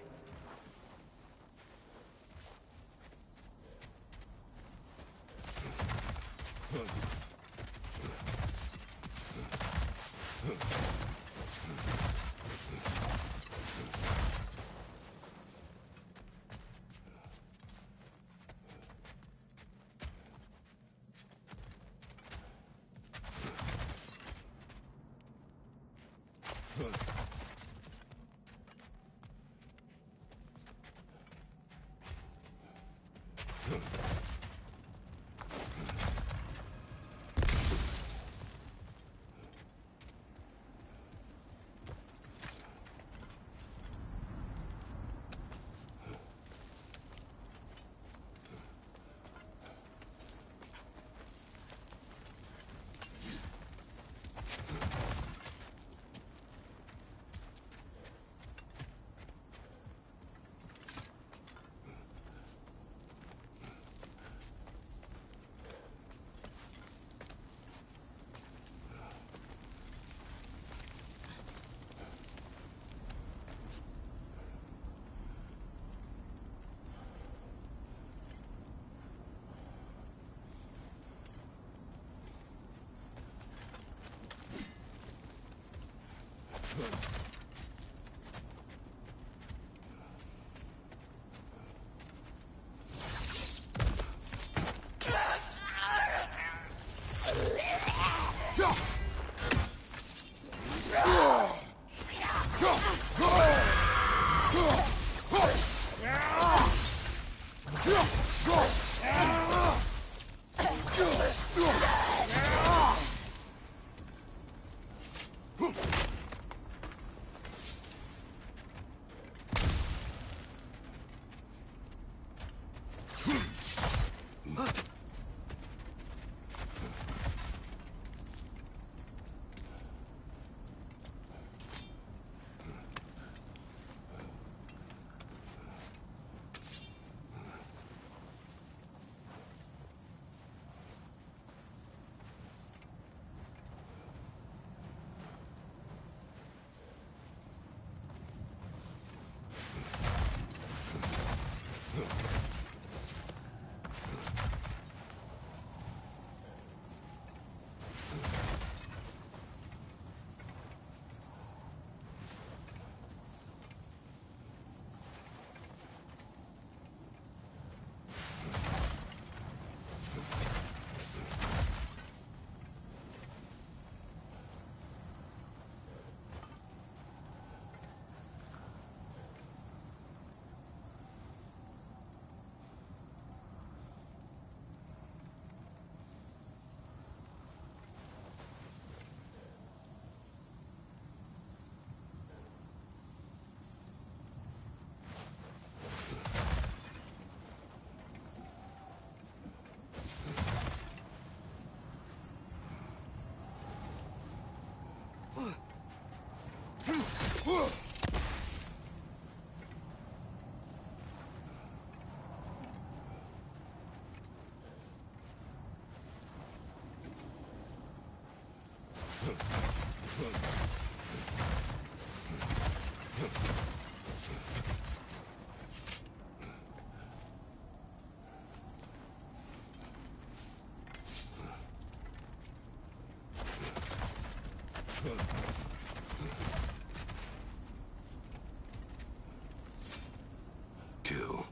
Kill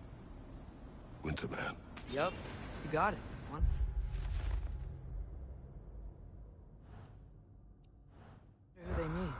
Winterman. Yup, you got it. Come on. Who they mean?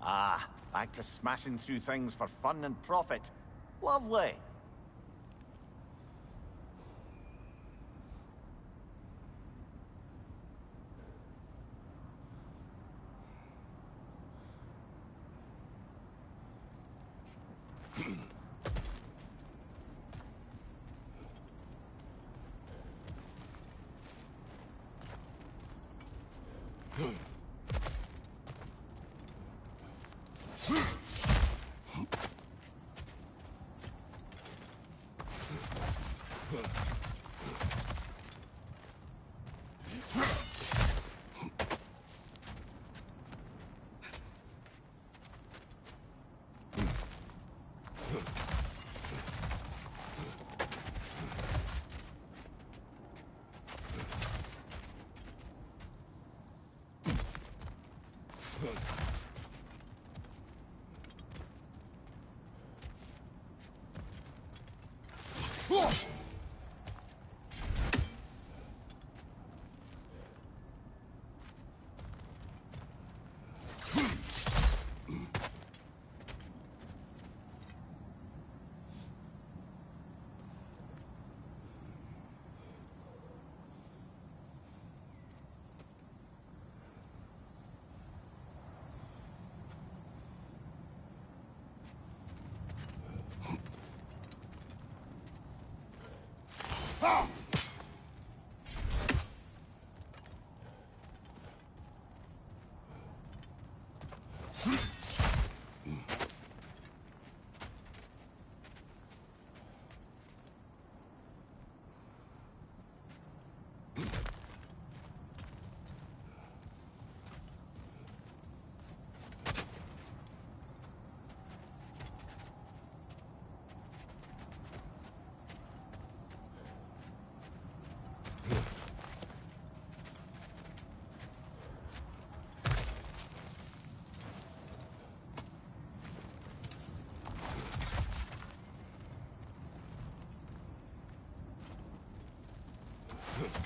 Ah, back to smashing through things for fun and profit. Lovely.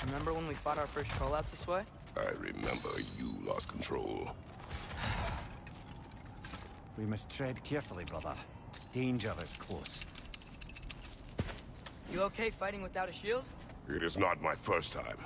Remember when we fought our first troll out this way? I remember you lost control. We must tread carefully, brother. Danger is close. You okay fighting without a shield? It is not my first time.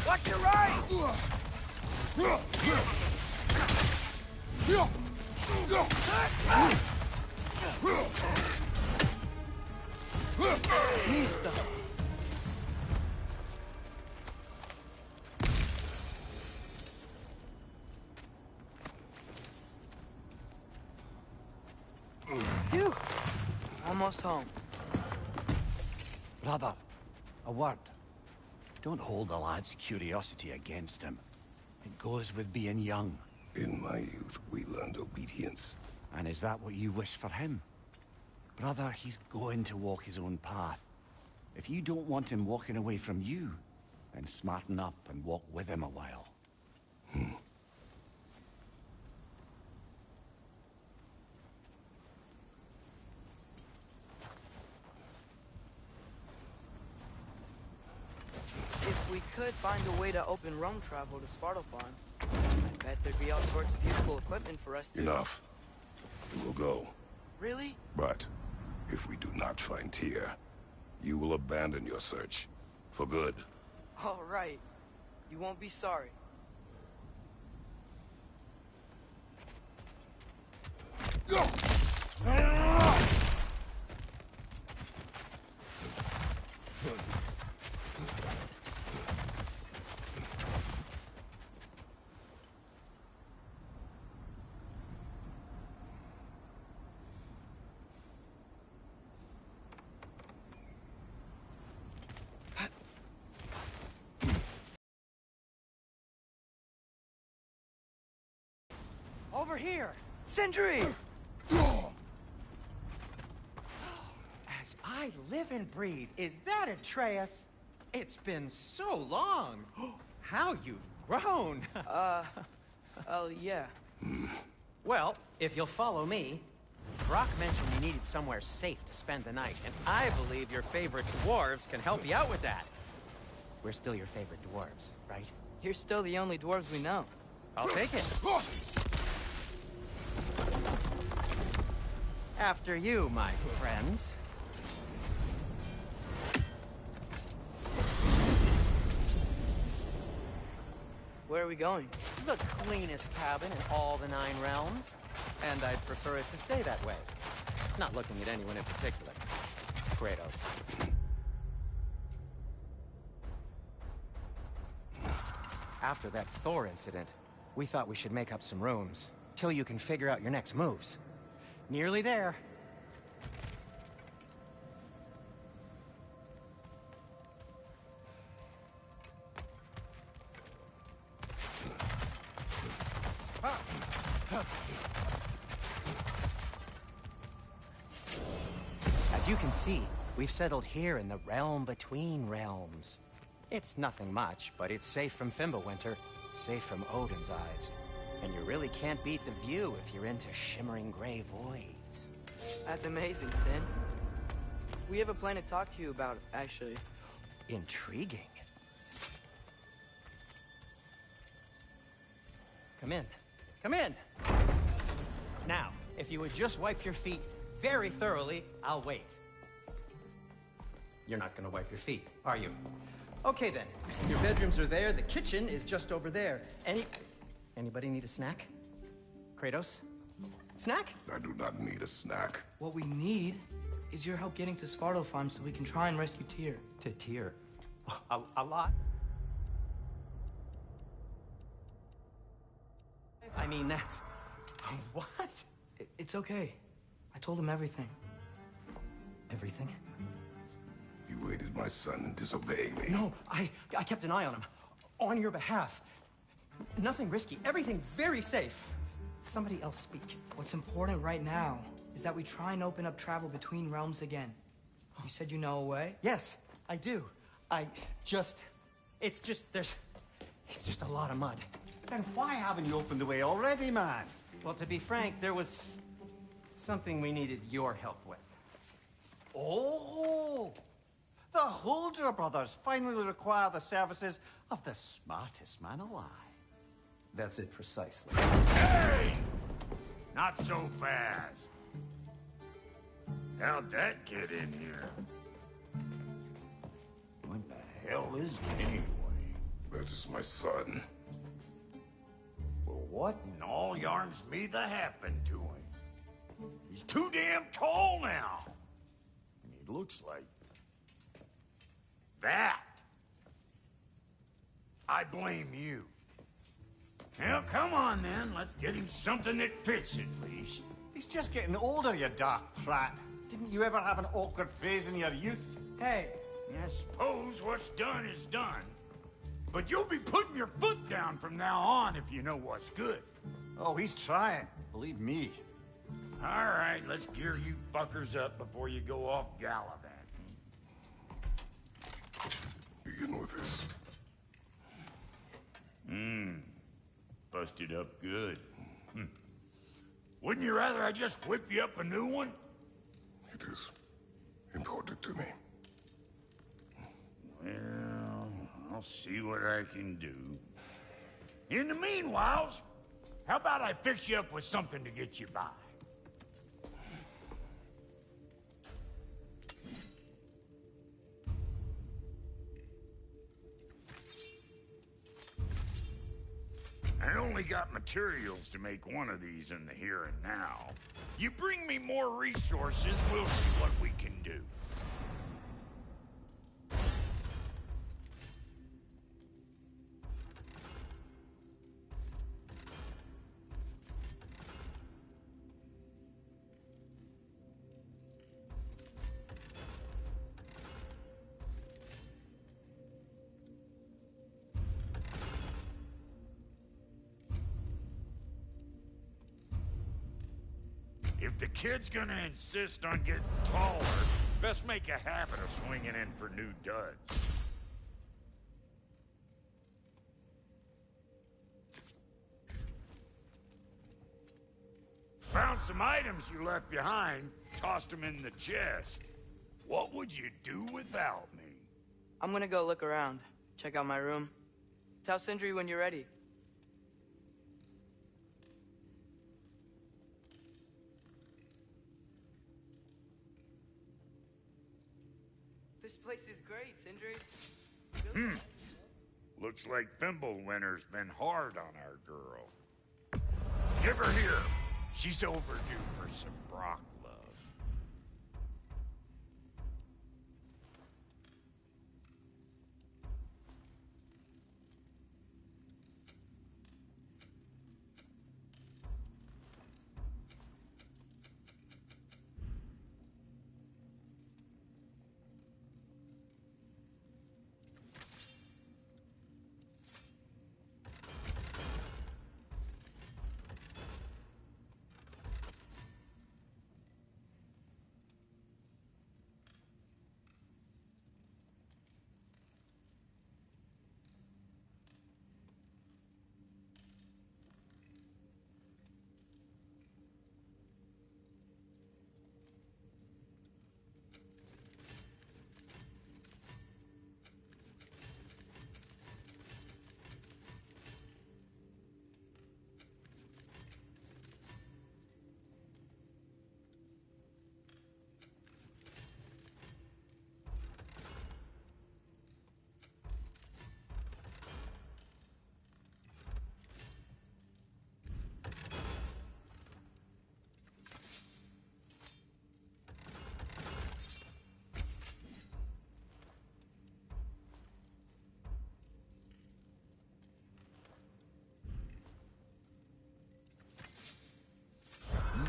Watch your right! Phew! Almost home. Brother, a word. Don't hold the lad's curiosity against him. It goes with being young. In my youth, we learned obedience. And is that what you wish for him? Brother, he's going to walk his own path. If you don't want him walking away from you, then smarten up and walk with him a while. If we could find a way to open roam travel to Svartalfheim, I bet there'd be all sorts of useful equipment for us to... Enough. We will go. Really? But if we do not find Tyr, you will abandon your search. For good. All right. You won't be sorry. Over here! Sentry! As I live and breathe, is that Atreus? It's been so long. How you've grown. Oh, yeah. Well, if you'll follow me, Brock mentioned you needed somewhere safe to spend the night, and I believe your favorite dwarves can help you out with that. We're still your favorite dwarves, right? You're still the only dwarves we know. I'll take it. After you, my friends. Where are we going? The cleanest cabin in all the 9 realms. And I'd prefer it to stay that way. Not looking at anyone in particular. Kratos. After that Thor incident, we thought we should make up some rooms, till you can figure out your next moves. Nearly there. As you can see, we've settled here in the realm between realms. It's nothing much, but it's safe from Fimbulwinter, safe from Odin's eyes. And you really can't beat the view if you're into shimmering gray voids. That's amazing, Sin. We have a plan to talk to you about, actually. Intriguing. Come in. Come in! Now, if you would just wipe your feet very thoroughly, I'll wait. You're not gonna wipe your feet, are you? Okay then. Your bedrooms are there, the kitchen is just over there. Anybody need a snack? Kratos? Snack? I do not need a snack. What we need is your help getting to Svartalfheim so we can try and rescue Tyr. To Tyr? A lot? I mean, that's... What? It's okay. I told him everything. Everything? You aided my son in disobeying me. No, I kept an eye on him. On your behalf. Nothing risky. Everything very safe. Somebody else speak. What's important right now is that we try and open up travel between realms again. You said you know a way? Yes, I do. It's just a lot of mud. Then why haven't you opened the way already, man? Well, to be frank, there was something we needed your help with. Oh! The Holder brothers finally require the services of the smartest man alive. That's it precisely. Hey! Not so fast. How'd that get in here? What the hell is it anyway? That is my son. Well, what in all yarns me that happened to him? He's too damn tall now. And he looks like... that. I blame you. Well, come on then. Let's get him something that fits at least. He's just getting older, you dark prat. Didn't you ever have an awkward phase in your youth? Hey, I suppose what's done is done. But you'll be putting your foot down from now on if you know what's good. Oh, he's trying. Believe me. All right, let's gear you fuckers up before you go off gallivanting. Begin with this. Busted up good. Wouldn't you rather I just whip you up a new one? It is important to me. Well, I'll see what I can do. In the meanwhile, how about I fix you up with something to get you by? I only got materials to make one of these in the here and now. You bring me more resources, we'll see what we can do. If the kid's gonna insist on getting taller, best make a habit of swinging in for new duds. Found some items you left behind, tossed them in the chest. What would you do without me? I'm gonna go look around. Check out my room. Tell Sindri when you're ready. This place is great, Sindri. Looks like Fimbulwinter's been hard on our girl. Give her here. She's overdue for some Brock love.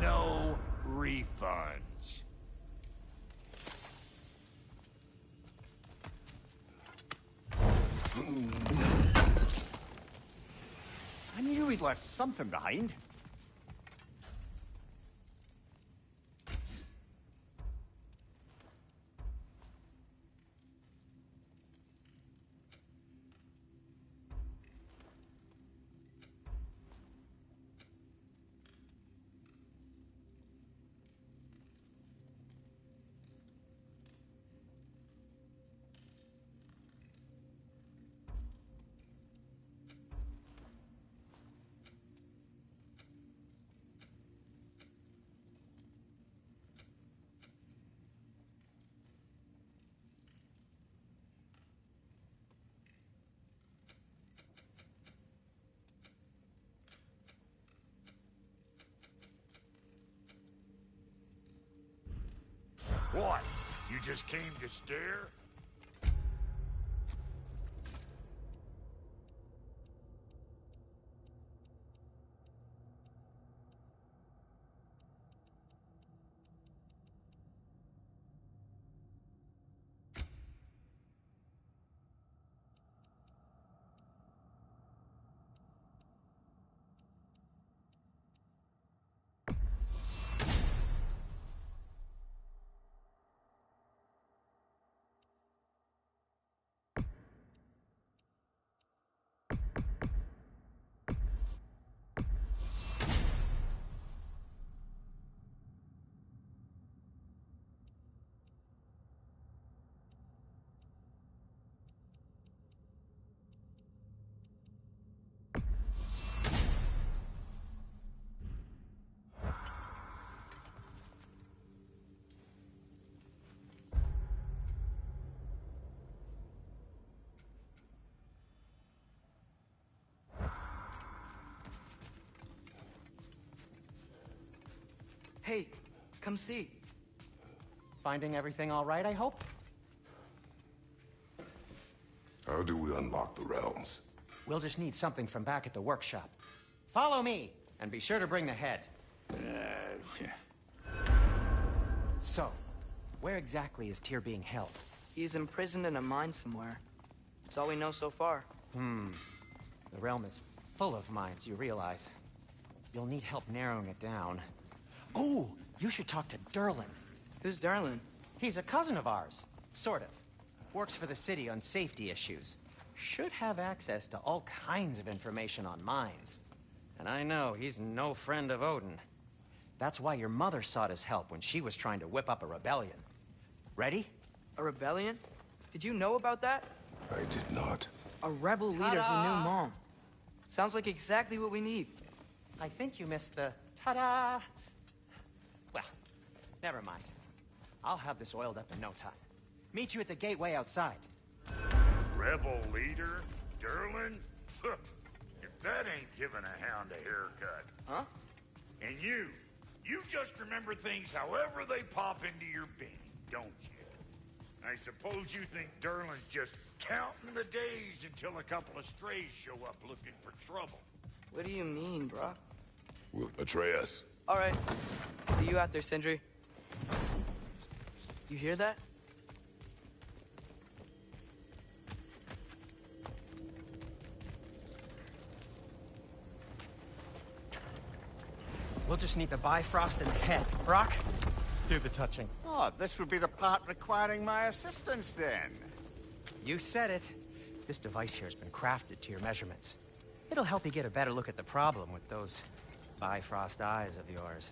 No refunds. I knew he'd left something behind. What? You just came to stare? Hey, come see. Finding everything all right, I hope? How do we unlock the realms? We'll just need something from back at the workshop. Follow me, and be sure to bring the head. So, where exactly is Tyr being held? He's imprisoned in a mine somewhere. That's all we know so far. The realm is full of mines, you realize. You'll need help narrowing it down. Oh, you should talk to Durlin. Who's Darlin? He's a cousin of ours. Sort of. Works for the city on safety issues. Should have access to all kinds of information on mines. And I know he's no friend of Odin. That's why your mother sought his help when she was trying to whip up a rebellion. Ready? A rebellion? Did you know about that? I did not. A rebel leader who knew Mom. Sounds like exactly what we need. I think you missed the ta-da. Well, never mind. I'll have this oiled up in no time. Meet you at the gateway outside. Rebel leader? Durlin? If that ain't giving a hound a haircut. Huh? And you just remember things however they pop into your being, don't you? I suppose you think Durlin's just counting the days until a couple of strays show up looking for trouble. What do you mean, bruh? Will Atreus. All right. See you out there, Sindri. You hear that? We'll just need the Bifrost in the head. Brock, do the touching. Oh, this would be the part requiring my assistance, then. You said it. This device here has been crafted to your measurements. It'll help you get a better look at the problem with those Bifrost eyes of yours.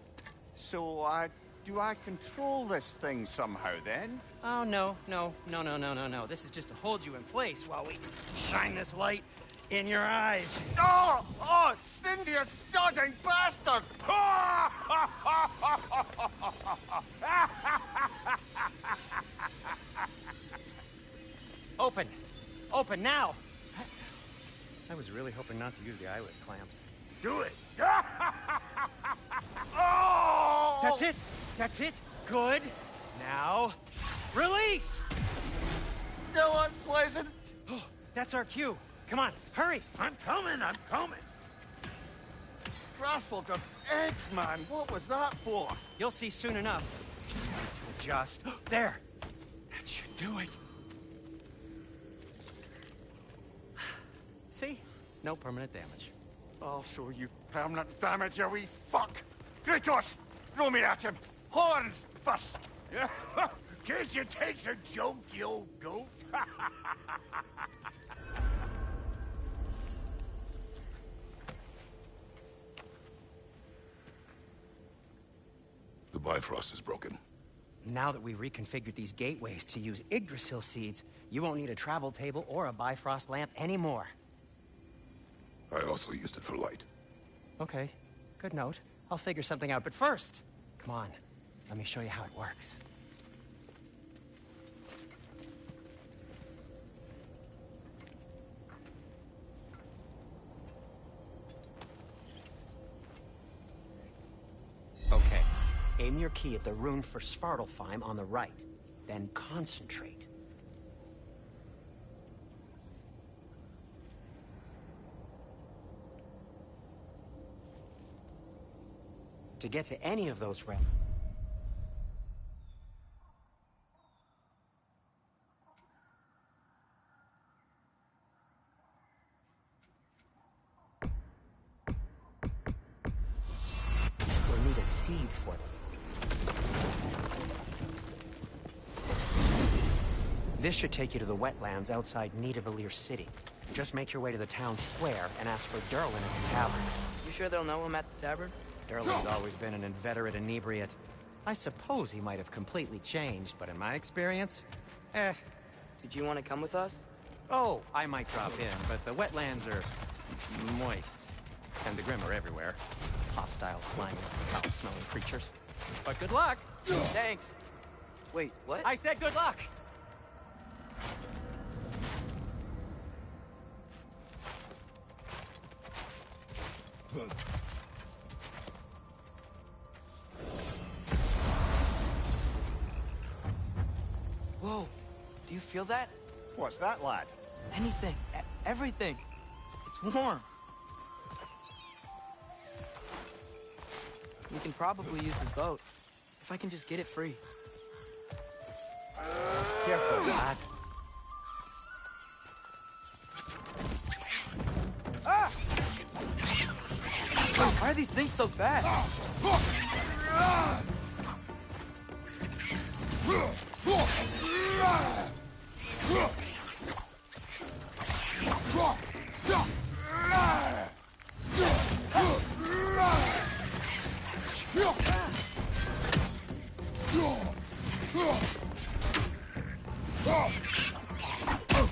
So, do I control this thing somehow, then? Oh, no. This is just to hold you in place while we shine this light in your eyes. Oh, Cindy, you sodding bastard! Open! Open now! I was really hoping not to use the eyelid clamps. Do it! Oh! That's it! That's it! Good! Now, release! Still unpleasant. Oh, that's our cue. Come on, hurry! I'm coming! Grassful of eggs, man. What was that for? You'll see soon enough. Need to adjust. There! That should do it. See? No permanent damage. I'll show you permanent damage, you wee fuck. Kratos, throw me at him. Horns first. Guess you takes a joke, you old goat. The Bifrost is broken. Now that we've reconfigured these gateways to use Yggdrasil seeds, you won't need a travel table or a Bifrost lamp anymore. I also used it for light. Okay, good note. I'll figure something out, but first, come on, let me show you how it works. Okay, Aim your key at the rune for Svartalfheim on the right. Then concentrate. To get to any of those realms... We'll need a seed for them. This should take you to the wetlands outside Nidavellir City. Just make your way to the town square and ask for Derlin at the tavern. You sure they'll know him at the tavern? Derlin's always been an inveterate inebriate. I suppose he might have completely changed, but in my experience, Did you want to come with us? Oh, I might drop in, but the wetlands are moist. And the Grim are everywhere. Hostile, slimy, foul-smelling creatures. But good luck! Thanks. Wait, what? I said good luck! Whoa, do you feel that? What's that, lad? Anything, everything. It's warm. We can probably use the boat, if I can just get it free. Careful, lad. Ah! Why are these things so fast?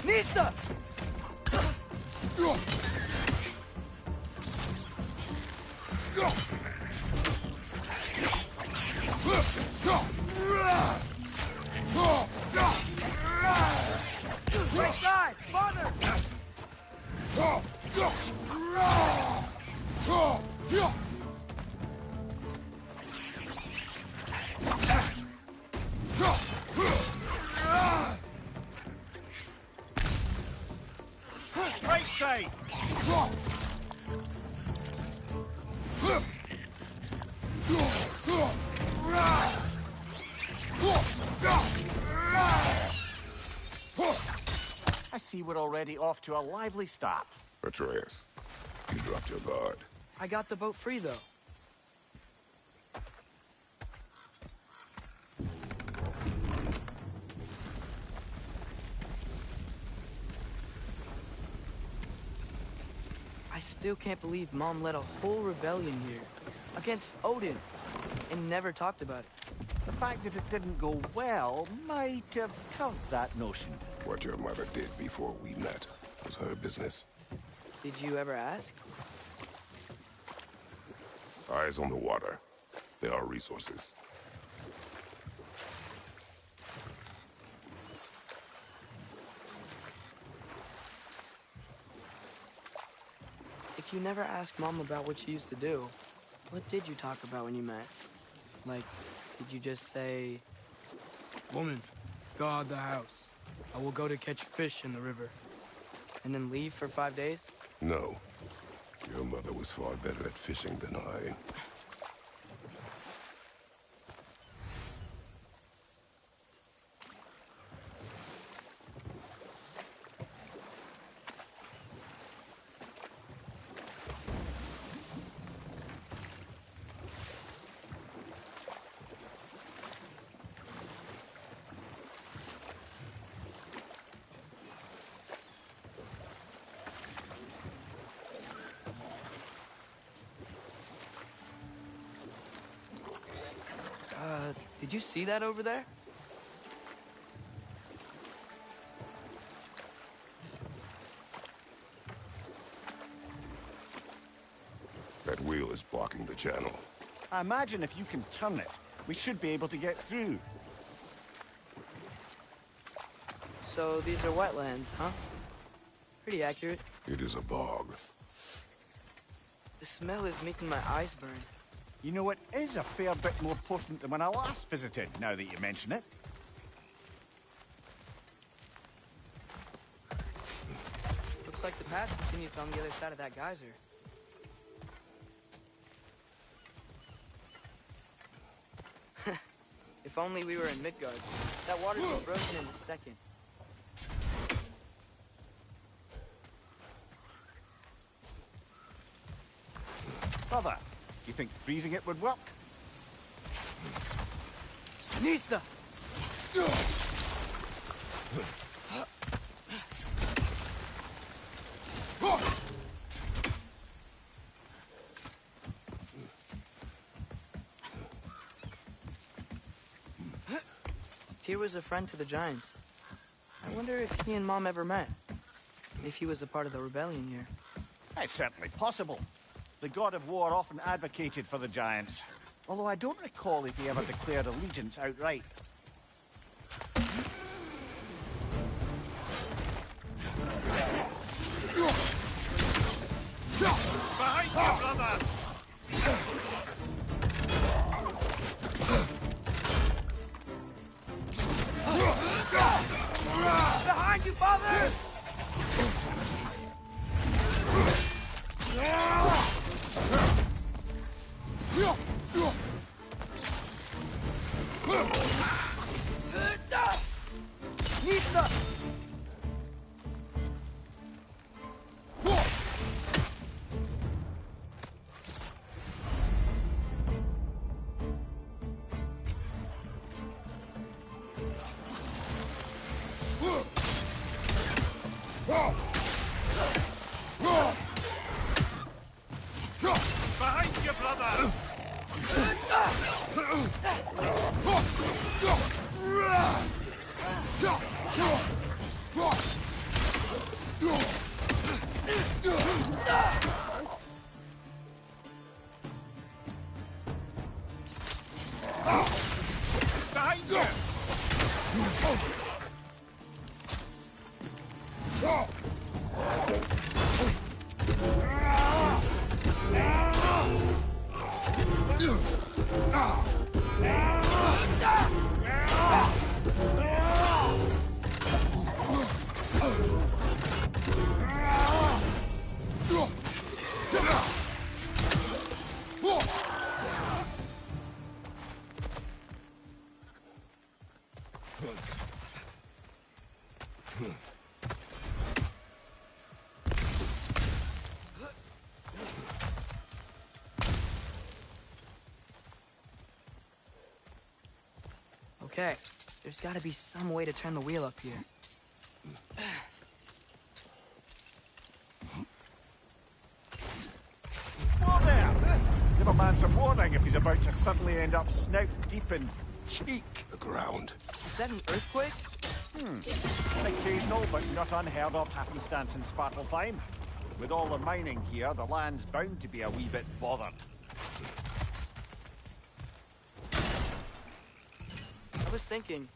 Nista! Right side! Father! Right side! I see we're already off to a lively start. Atreus, you dropped your guard. I got the boat free, though. I still can't believe Mom led a whole rebellion here against Odin and never talked about it. The fact that it didn't go well might have covered that notion. What your mother did before we met was her business. Did you ever ask? Eyes on the water. There are resources. If you never asked Mom about what she used to do, what did you talk about when you met? Like, did you just say, "Woman, guard the house. I will go to catch fish in the river," and then leave for 5 days? No. Your mother was far better at fishing than I. Did you see that over there? That wheel is blocking the channel. I imagine if you can turn it, we should be able to get through. So these are wetlands, huh? Pretty accurate. It is a bog. The smell is making my eyes burn. You know, it is a fair bit more potent than when I last visited, now that you mention it. Looks like the path continues on the other side of that geyser. If only we were in Midgard. That water's be frozen in a second. Brother, do you think freezing it would work? Nista! Tyr was a friend to the Giants. I wonder if he and Mom ever met. If he was a part of the rebellion here. It's certainly possible. The god of war often advocated for the Giants. Although I don't recall if he ever declared allegiance outright. Behind you, brother! Behind you, father! Nista! Behind you, brother! Behind you! Okay, there's gotta be some way to turn the wheel up here. Whoa there! Give a man some warning if he's about to suddenly end up snout deep in cheek. The ground. Is that an earthquake? An occasional but not unheard of happenstance in Svartalfheim. With all the mining here, the land's bound to be a wee bit bothered. I was thinking,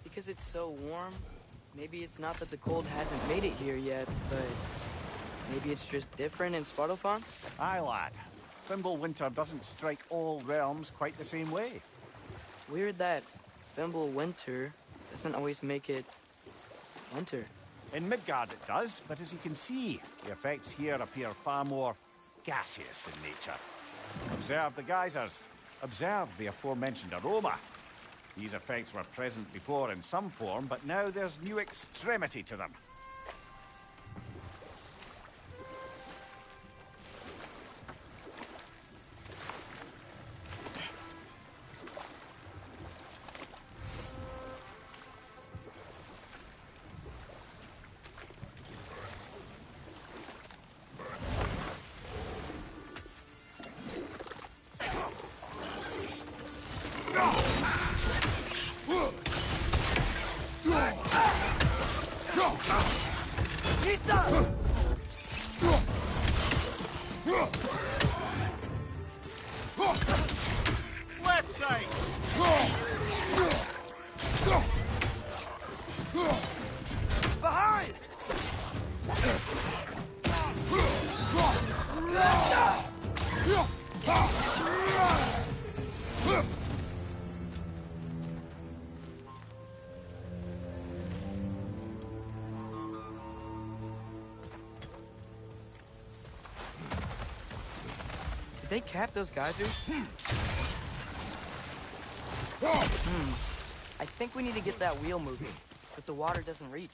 because it's so warm, maybe it's not that the cold hasn't made it here yet, but maybe it's just different in Svartalfheim? Aye, lad. Fimbulwinter doesn't strike all realms quite the same way. Weird that Fimbulwinter doesn't always make it winter. In Midgard it does, but as you can see, the effects here appear far more gaseous in nature. Observe the geysers. Observe the aforementioned aroma. These effects were present before in some form, but now there's new extremity to them. they cap those geysers? I think we need to get that wheel moving, but the water doesn't reach.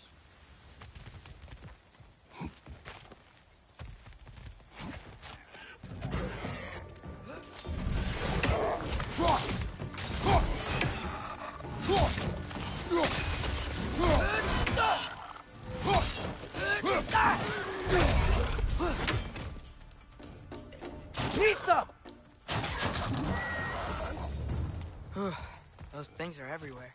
Those things are everywhere.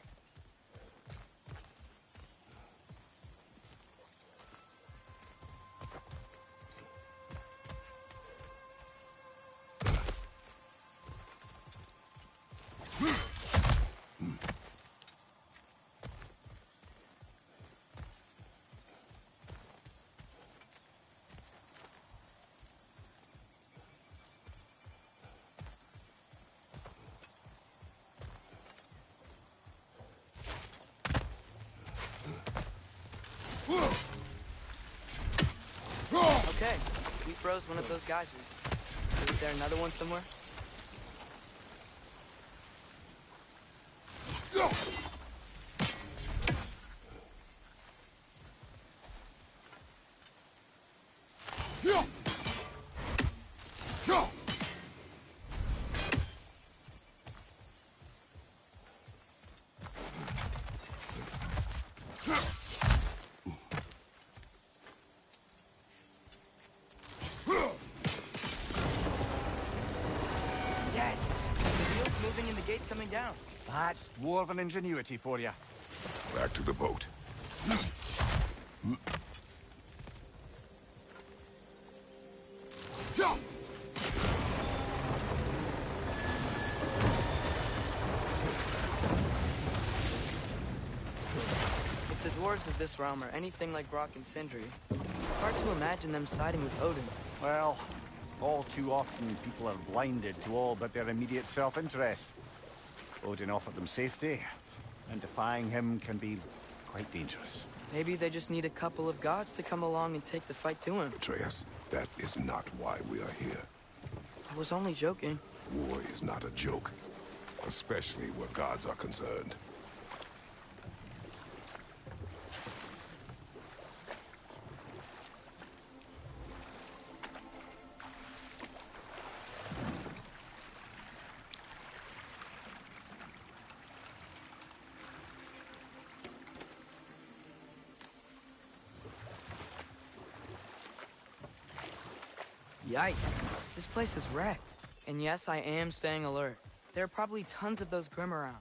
Okay, we froze one of those geysers. Is there another one somewhere? Moving and the gate's coming down. That's dwarven ingenuity for you. Back to the boat. If the dwarves of this realm are anything like Brock and Sindri, it's hard to imagine them siding with Odin. Well, all too often people are blinded to all but their immediate self-interest. Odin offered them safety, and defying him can be quite dangerous. Maybe they just need a couple of gods to come along and take the fight to him. Atreus, that is not why we are here. I was only joking. War is not a joke, especially where gods are concerned. Yikes. This place is wrecked. And yes, I am staying alert. There are probably tons of those Grim around.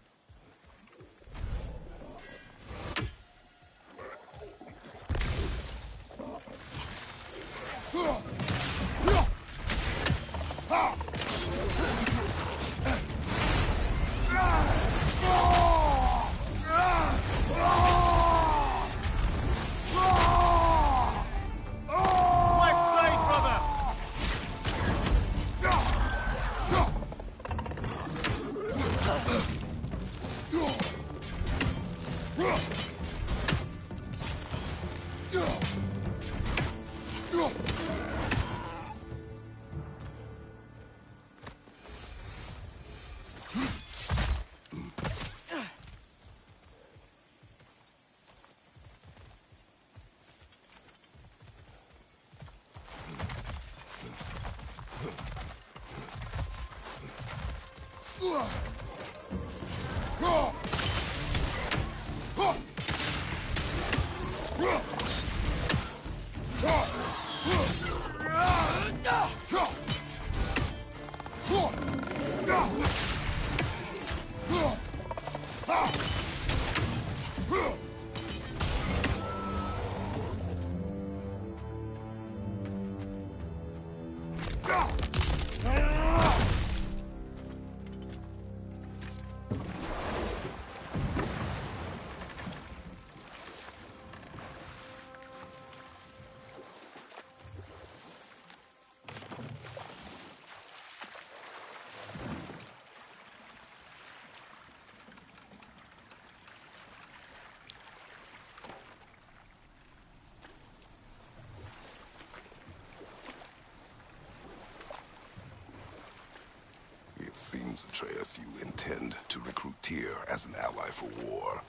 It seems, Atreus, you intend to recruit Tyr as an ally for war.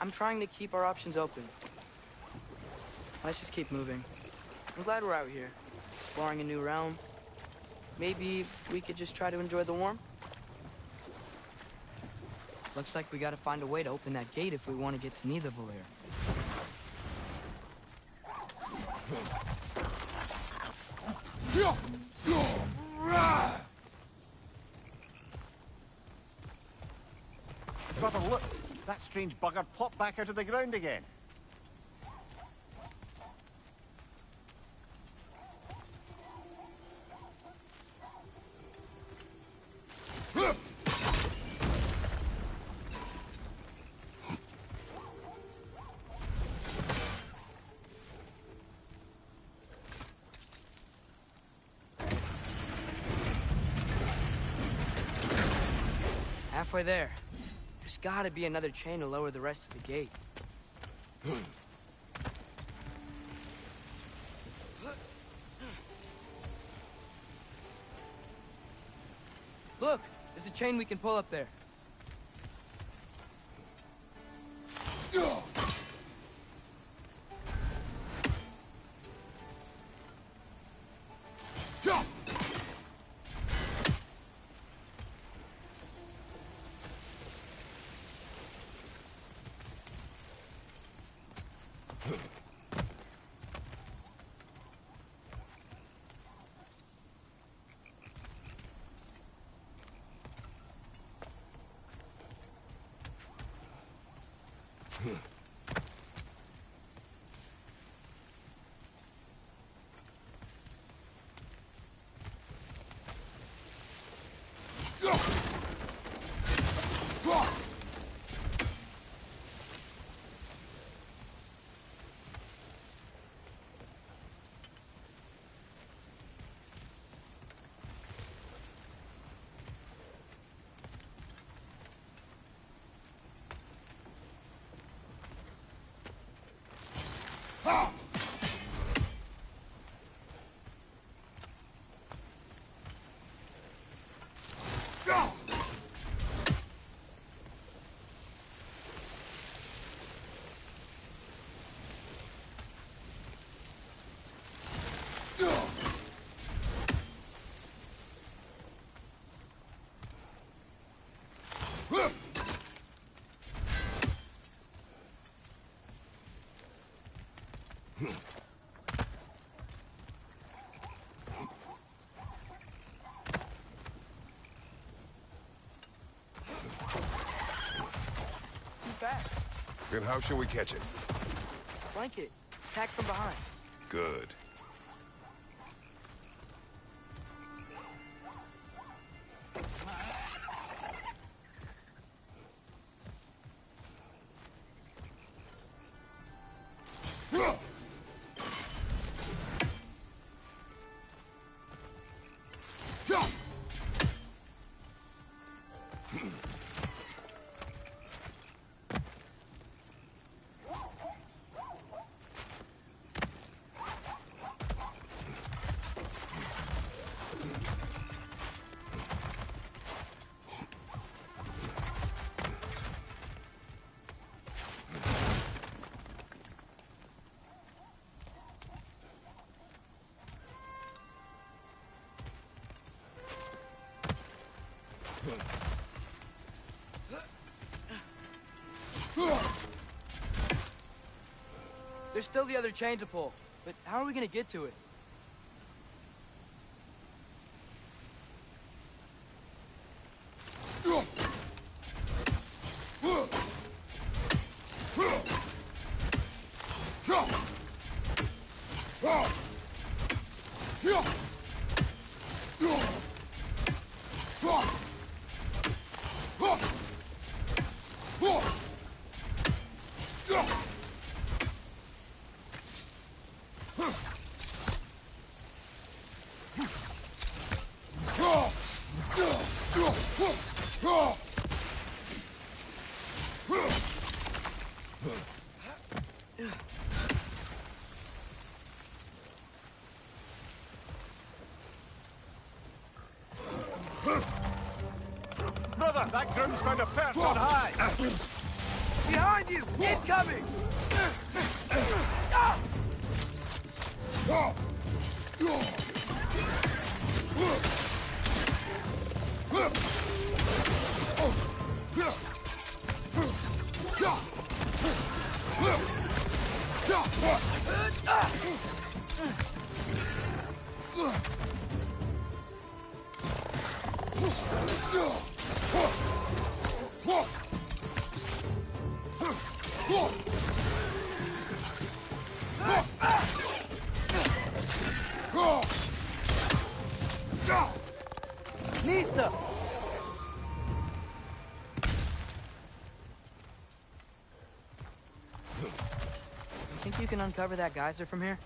I'm trying to keep our options open. Let's just keep moving. I'm glad we're out here, exploring a new realm. Maybe we could just try to enjoy the warmth? Looks like we gotta find a way to open that gate if we want to get to Nidavellir. Brother, look! That strange bugger popped back out of the ground again. Halfway there. There's gotta be another chain to lower the rest of the gate. Look! There's a chain we can pull up there. Then how shall we catch it? Flank it. Attack from behind. Good. There's still the other chain to pull, but how are we gonna get to it? That groom's found a perch on high! Behind you! Incoming! Nista! You think you can uncover that geyser from here?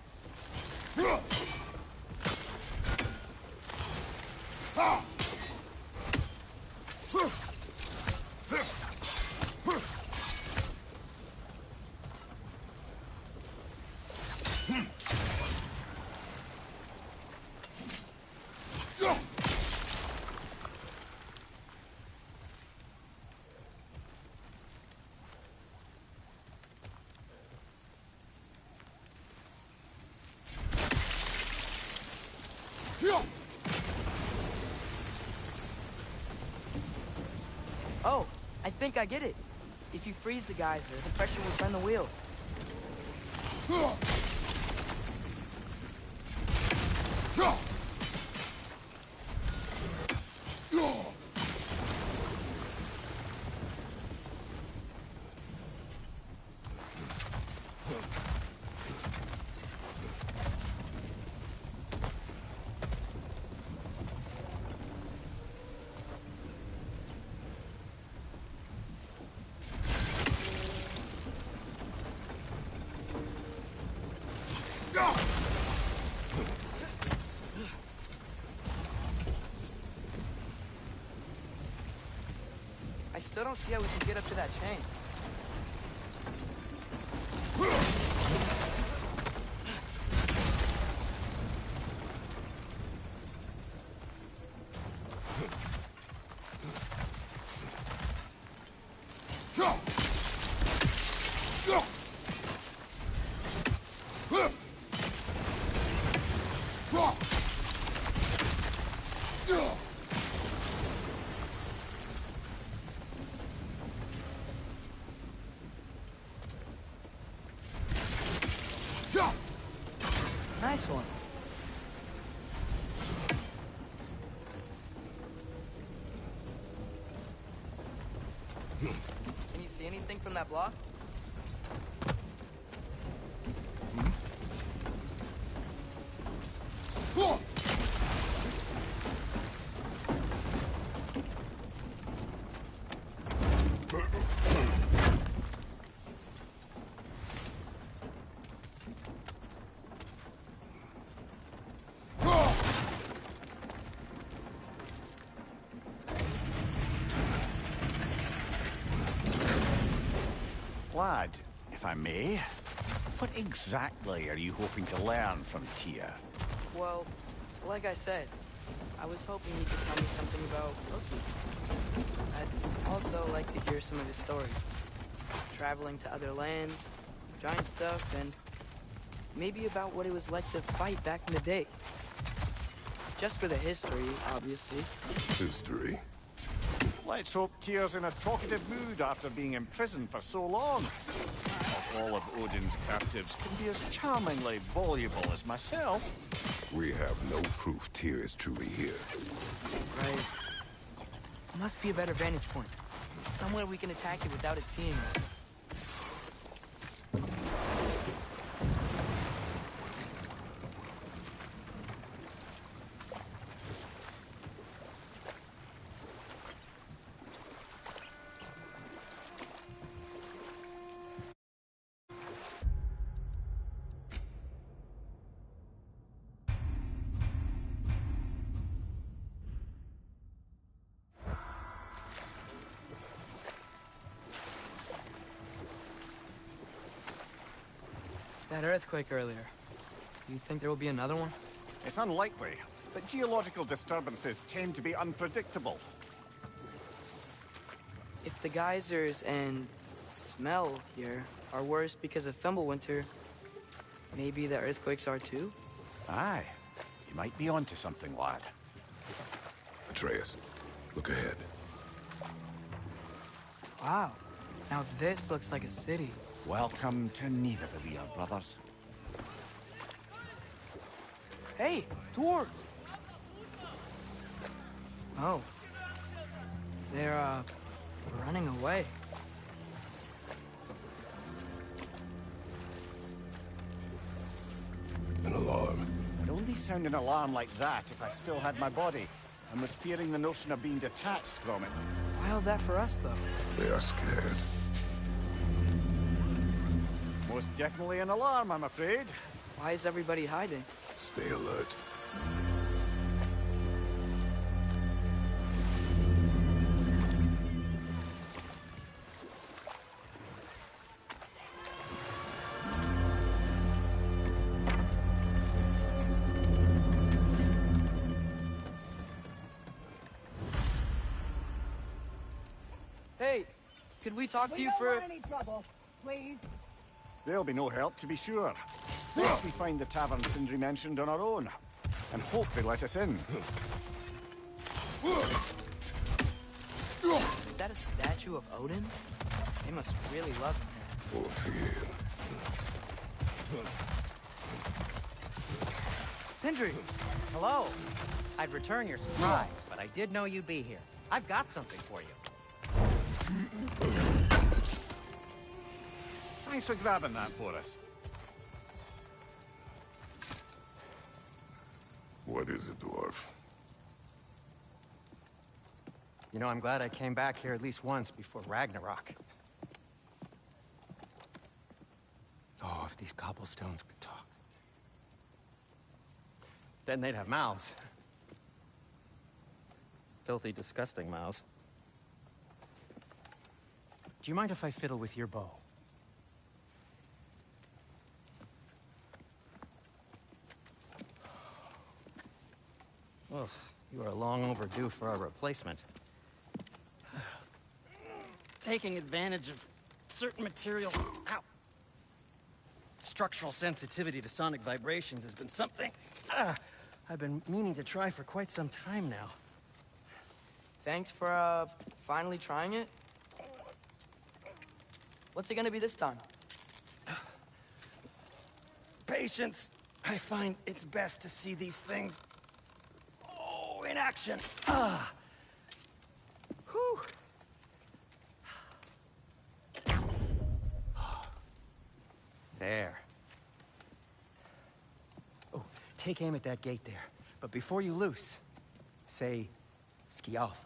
Oh, I think I get it. If you freeze the geyser, the pressure will turn the wheel. I still don't see how we can get up to that chain. Nice one. Can you see anything from that block? Lad, if I may, what exactly are you hoping to learn from Tia? Well, like I said, I was hoping you could tell me something about Loki. I'd also like to hear some of his stories. Traveling to other lands, giant stuff, and maybe about what it was like to fight back in the day. Just for the history, obviously. History? Let's hope Tyr's in a talkative mood after being imprisoned for so long. Not all of Odin's captives can be as charmingly voluble as myself. We have no proof Tyr is truly here. Right. Must be a better vantage point. Somewhere we can attack it without it seeing us. That earthquake earlier. Do you think there will be another one? It's unlikely, but geological disturbances tend to be unpredictable. If the geysers and smell here are worse because of Fimbulwinter, maybe the earthquakes are too? Aye. You might be onto something, lad. Atreus, look ahead. Wow. Now this looks like a city. Welcome to Nidavellir, brothers. Hey, dwarves! Oh. They're, running away. An alarm. I'd only sound an alarm like that if I still had my body, and was fearing the notion of being detached from it. Wild that for us, though. They are scared. Most definitely an alarm, I'm afraid. Why is everybody hiding? Stay alert. Hey, could we talk to you for... any trouble, please. There'll be no help, to be sure. First we find the tavern Sindri mentioned on our own, and hope they let us in. Is that a statue of Odin? They must really love him here. Sindri! Hello. I'd return your surprise, but I did know you'd be here. I've got something for you. Thanks for grabbing that for us. What is it, dwarf? You know, I'm glad I came back here at least once before Ragnarok. Oh, if these cobblestones could talk. Then they'd have mouths. Filthy, disgusting mouths. Do you mind if I fiddle with your bow? Oh, you are long overdue for a replacement. Taking advantage of certain material... Ow! Structural sensitivity to sonic vibrations has been something I've been meaning to try for quite some time now. Thanks for, finally trying it. What's it gonna be this time? Patience. I find it's best to see these things... in action. Whew. There. Oh, take aim at that gate there. But before you loose, say, Skialfa.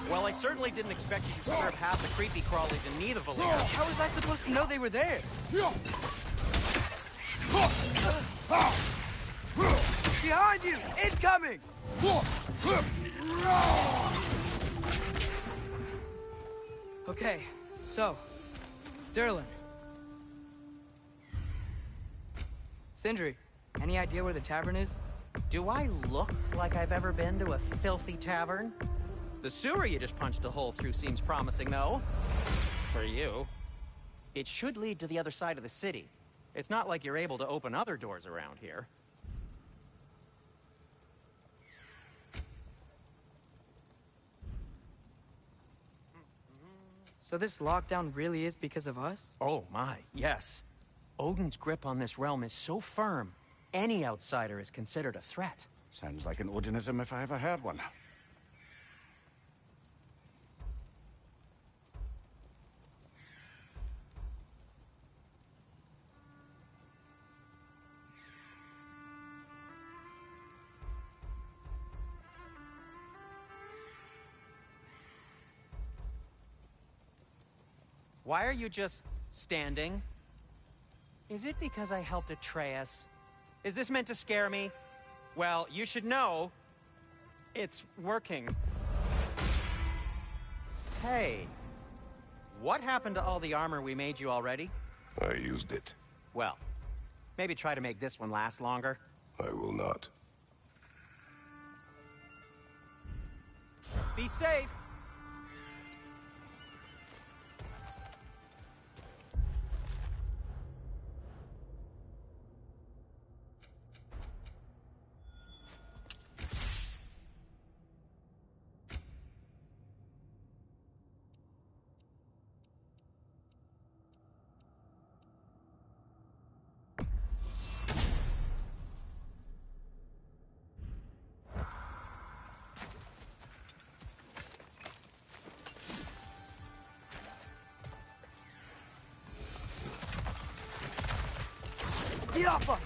Well, I certainly didn't expect you to preserve half the creepy crawlies in Nidavellir. How was I supposed to know they were there? Behind you! Incoming! Okay, so, Sterling. Sindri, any idea where the tavern is? Do I look like I've ever been to a filthy tavern? The sewer you just punched a hole through seems promising, though. For you. It should lead to the other side of the city. It's not like you're able to open other doors around here. So this lockdown really is because of us? Oh my, yes. Odin's grip on this realm is so firm, any outsider is considered a threat. Sounds like an Odinism if I ever heard one. Why are you just standing? Is it because I helped Atreus? Is this meant to scare me? Well, you should know, It's working. Hey, what happened to all the armor we made you already? I used it. Well, maybe try to make this one last longer. I will not. Be safe! Get off her!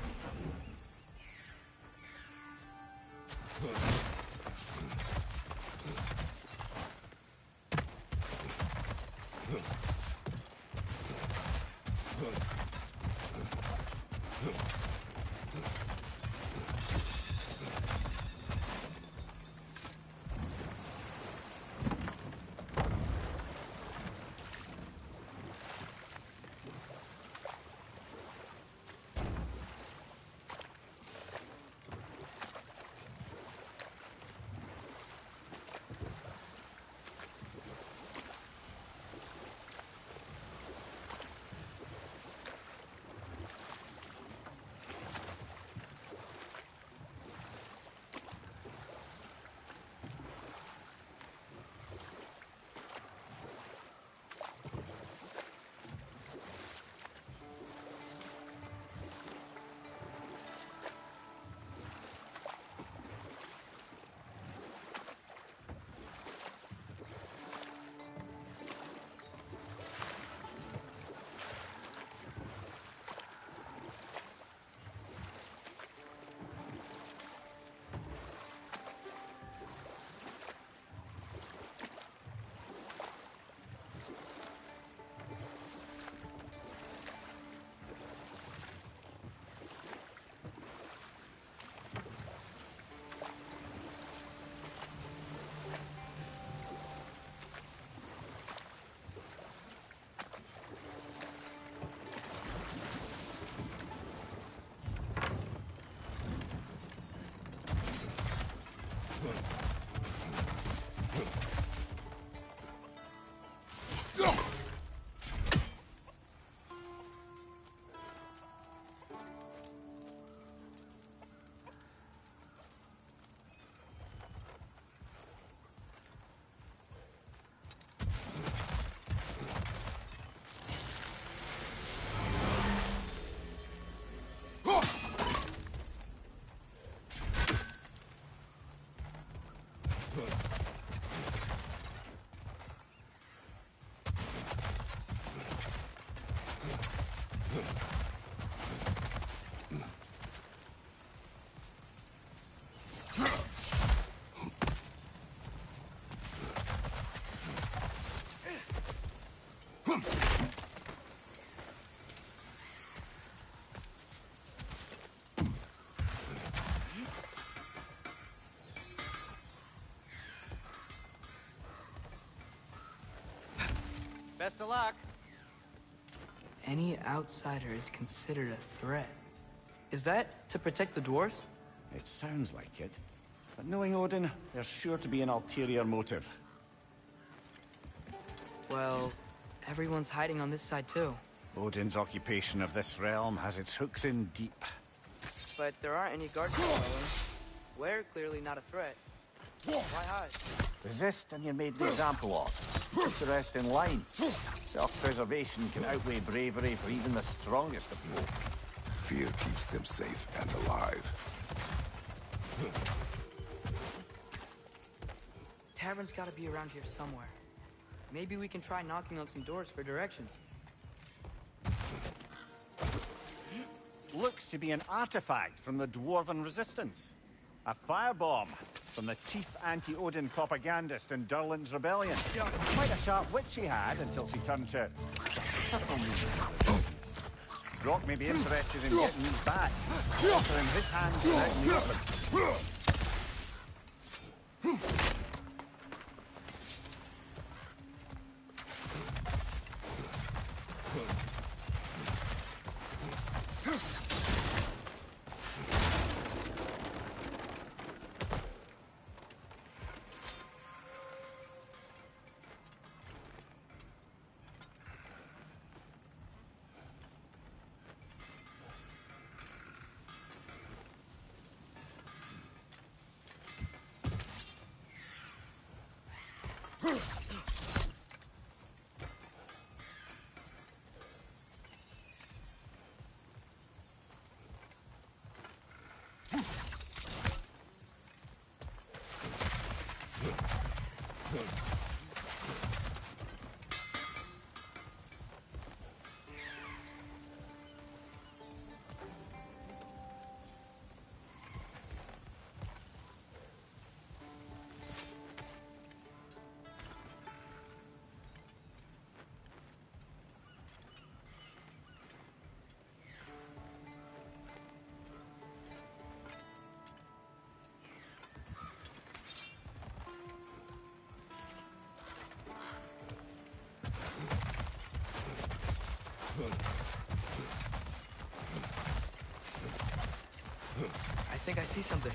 Best of luck. Any outsider is considered a threat. Is that to protect the dwarves? It sounds like it. But knowing Odin, there's sure to be an ulterior motive. Well, everyone's hiding on this side too. Odin's occupation of this realm has its hooks in deep. But there aren't any guards following. We're clearly not a threat. Why hide? Resist and you're made an example of. Keep the rest in line. Self-preservation can outweigh bravery for even the strongest of folk. Fear keeps them safe and alive. Tavern's gotta be around here somewhere. Maybe we can try knocking on some doors for directions. Looks to be an artifact from the Dwarven Resistance. A firebomb from the chief anti-Odin propagandist in Durlin's rebellion. Quite a sharp wit she had until she turned to subtle means of resistance. Brock may be interested in getting these back. Also in his hands and out in the open. I think I see something.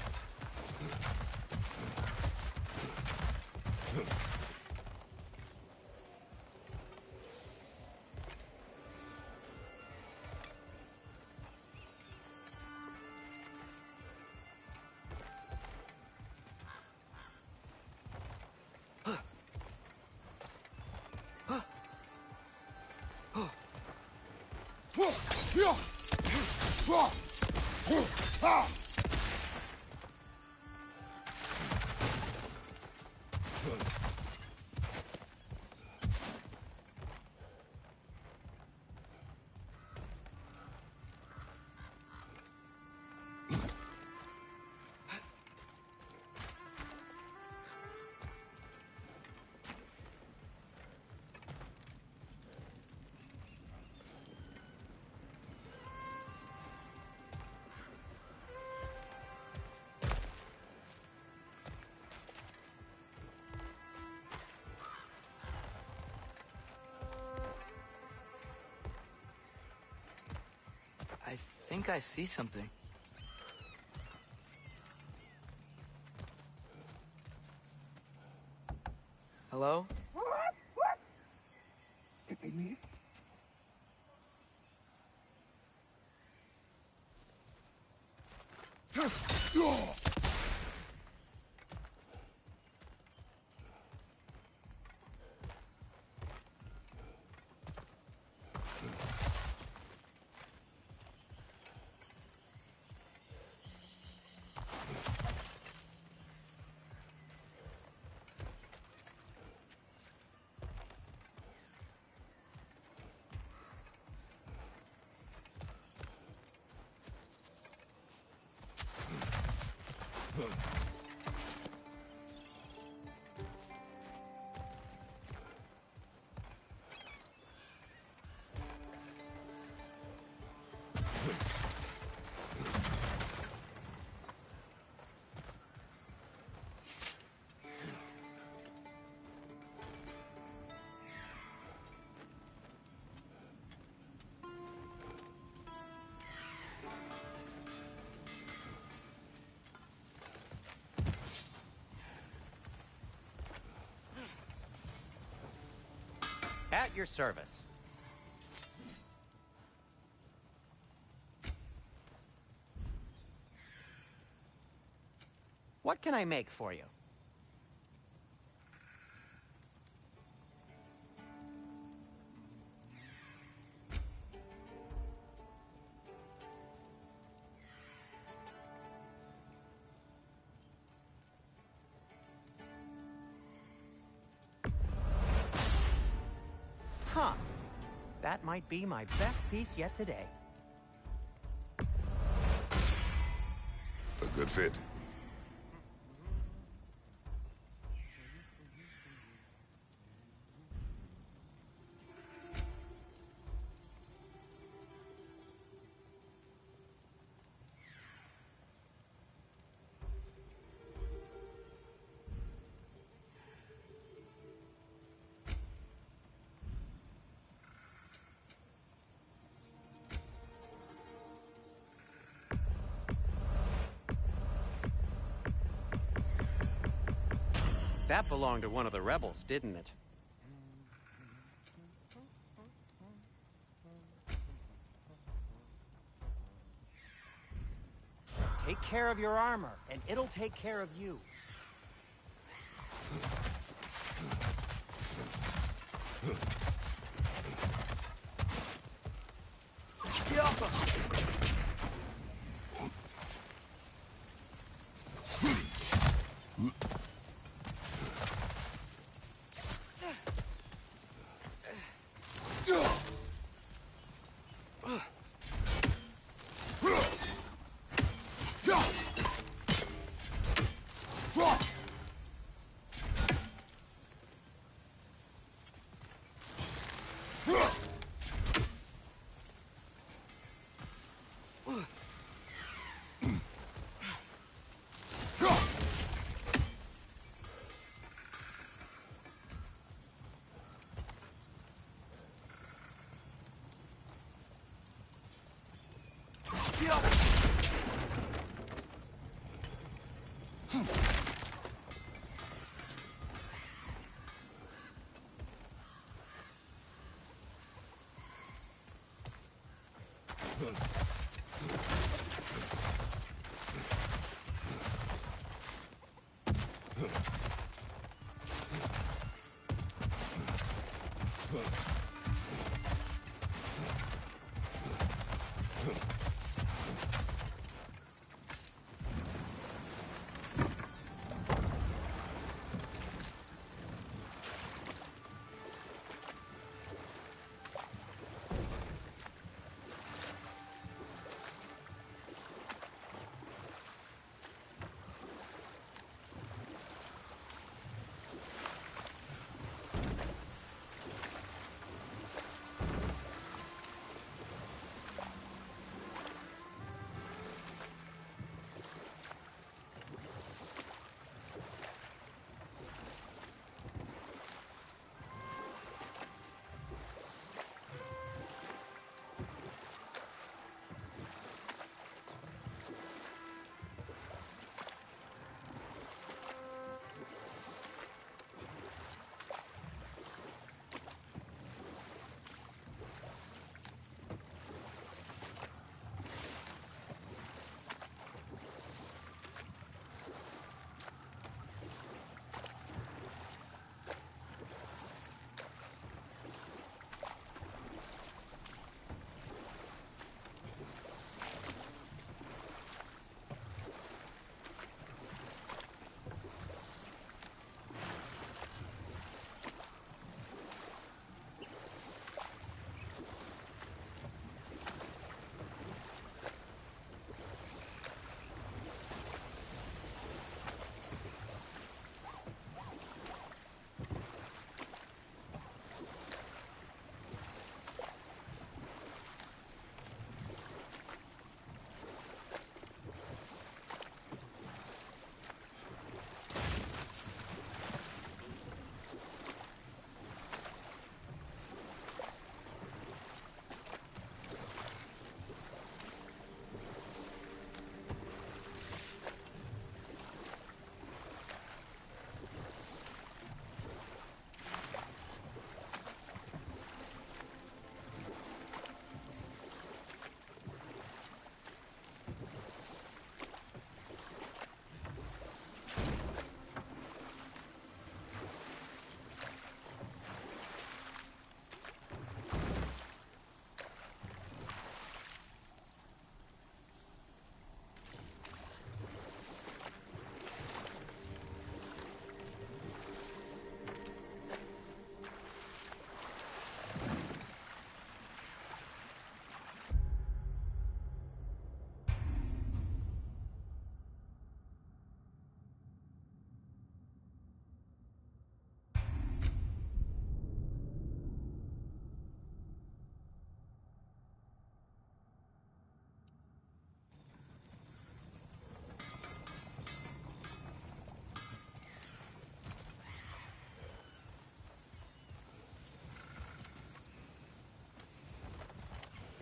I think I see something. Hello? Did they leave? At your service. What can I make for you? Huh. That might be my best piece yet today. A good fit. That belonged to one of the rebels, didn't it? Take care of your armor, and it'll take care of you. Get off him!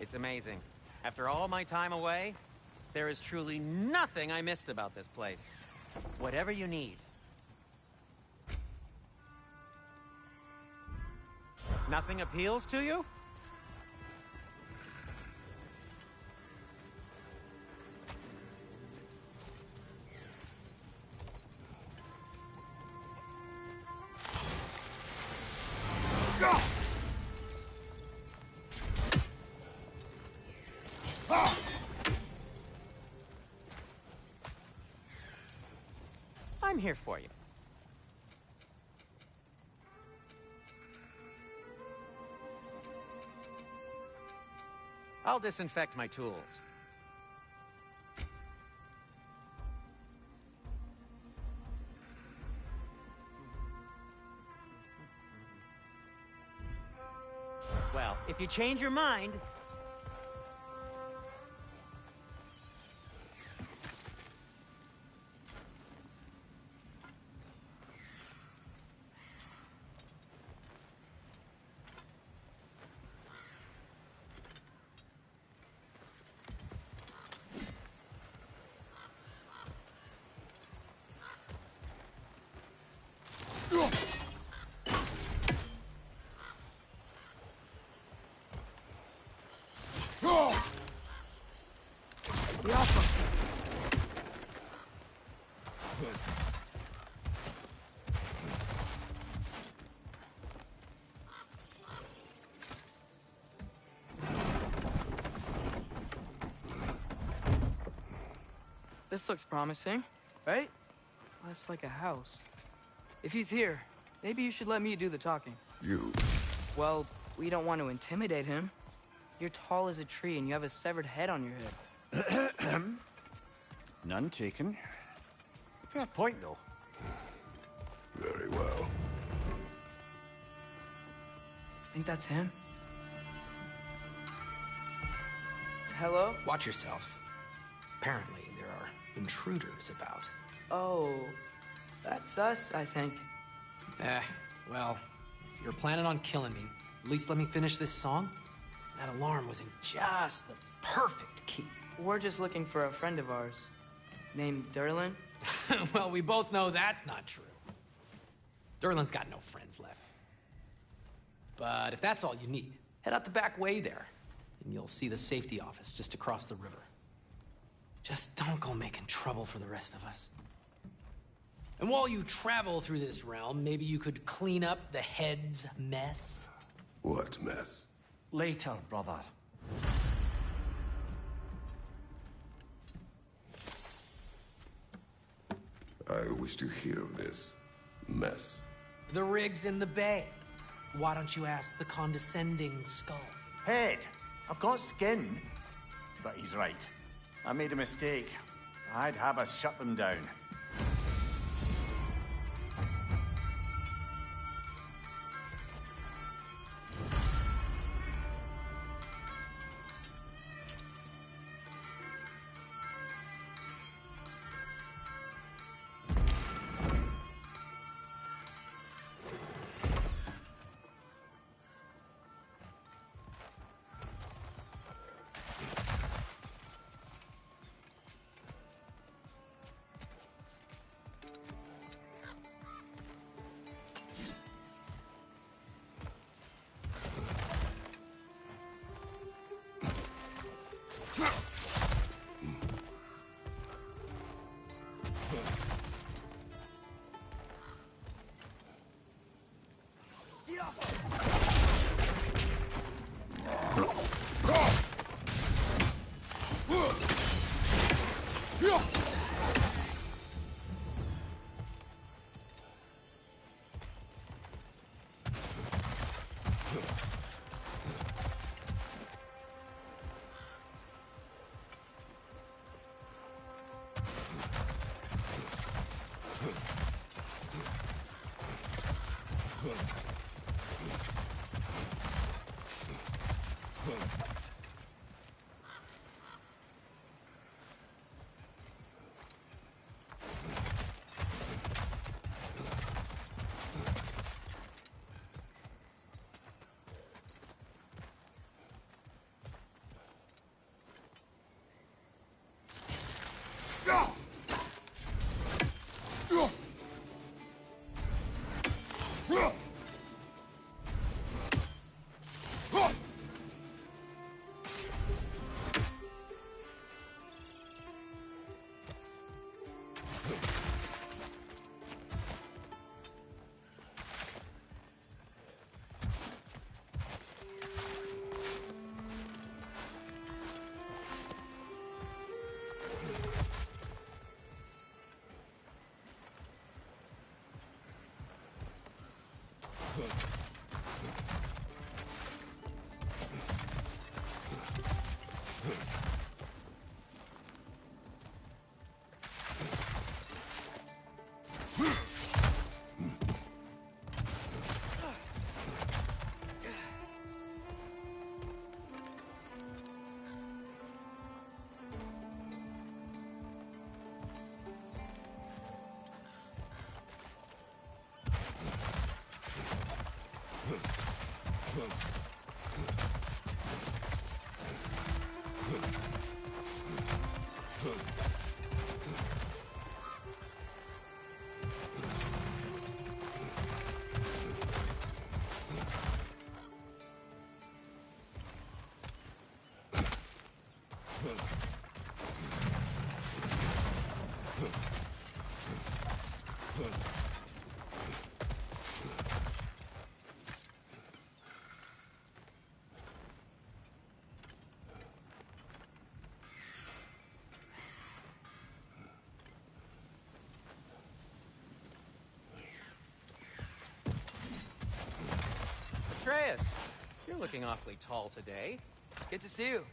It's amazing. After all my time away, there is truly nothing I missed about this place. Whatever you need. Nothing appeals to you? I'm here for you. I'll disinfect my tools. Well, if you change your mind... This looks promising, right? That's like a house. If he's here, maybe you should let me do the talking. You? Well, we don't want to intimidate him. You're tall as a tree and you have a severed head on your head. None taken. Fair point, though. Very well. Think that's him? Hello? Watch yourselves. Apparently, there are intruders about. Oh, that's us, I think. Well, if you're planning on killing me, at least let me finish this song. That alarm was in just the perfect key. We're just looking for a friend of ours, named Durlin. Well, we both know that's not true. Durlin's got no friends left. But if that's all you need, head out the back way there, and you'll see the safety office just across the river. Just don't go making trouble for the rest of us. And while you travel through this realm, maybe you could clean up the head's mess? What mess? Later, brother. I wish to hear of this mess. The rig's in the bay. Why don't you ask the condescending skull? Head, I've got skin. But he's right. I made a mistake. I'd have us shut them down. Atreus, you're looking awfully tall today. Good to see you.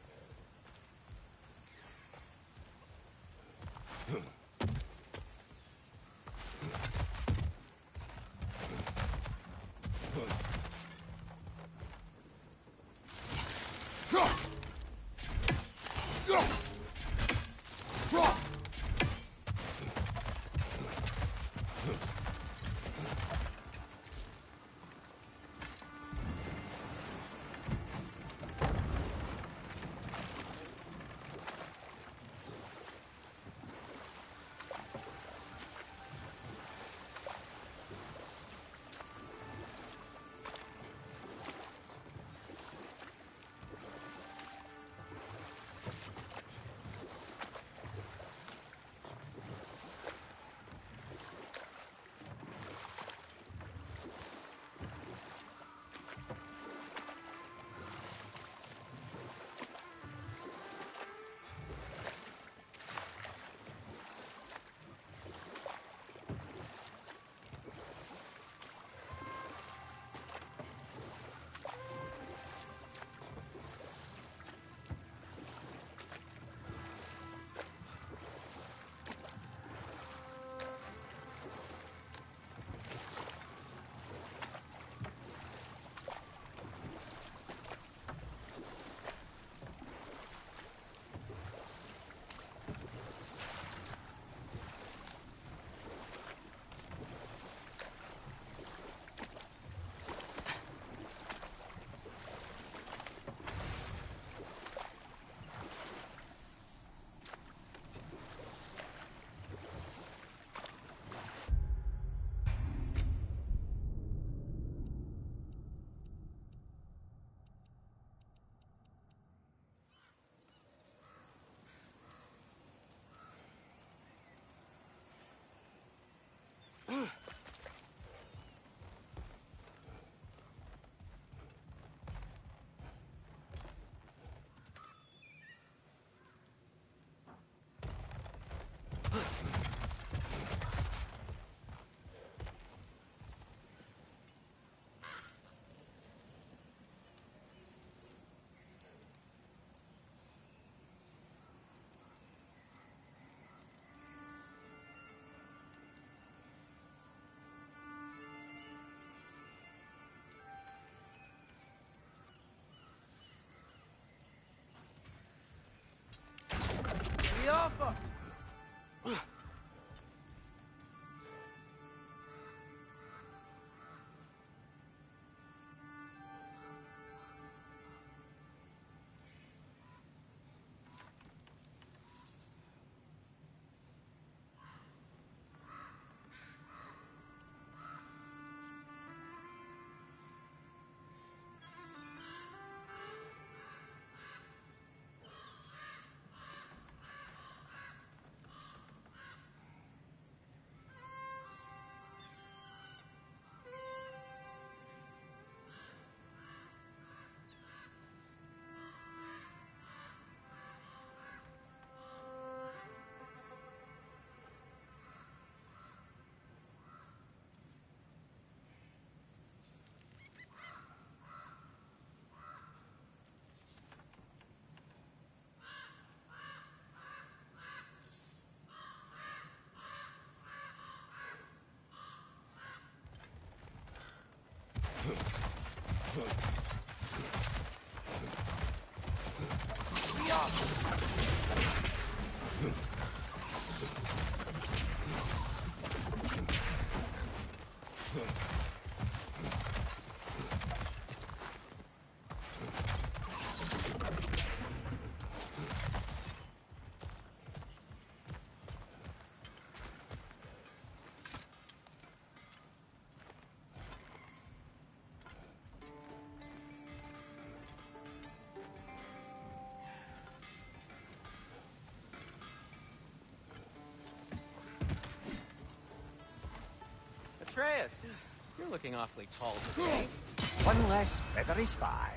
Yappa! Atreus, you're looking awfully tall today. One less feathery spy.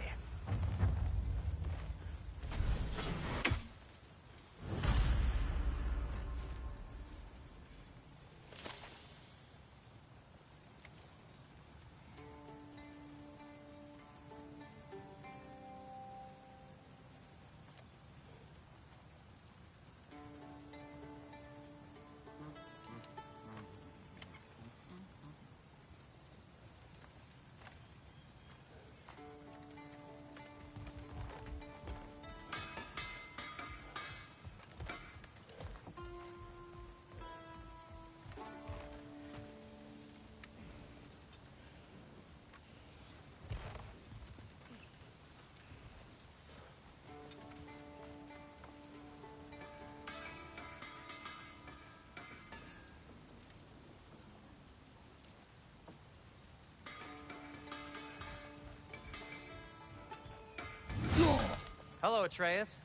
Hello, Atreus.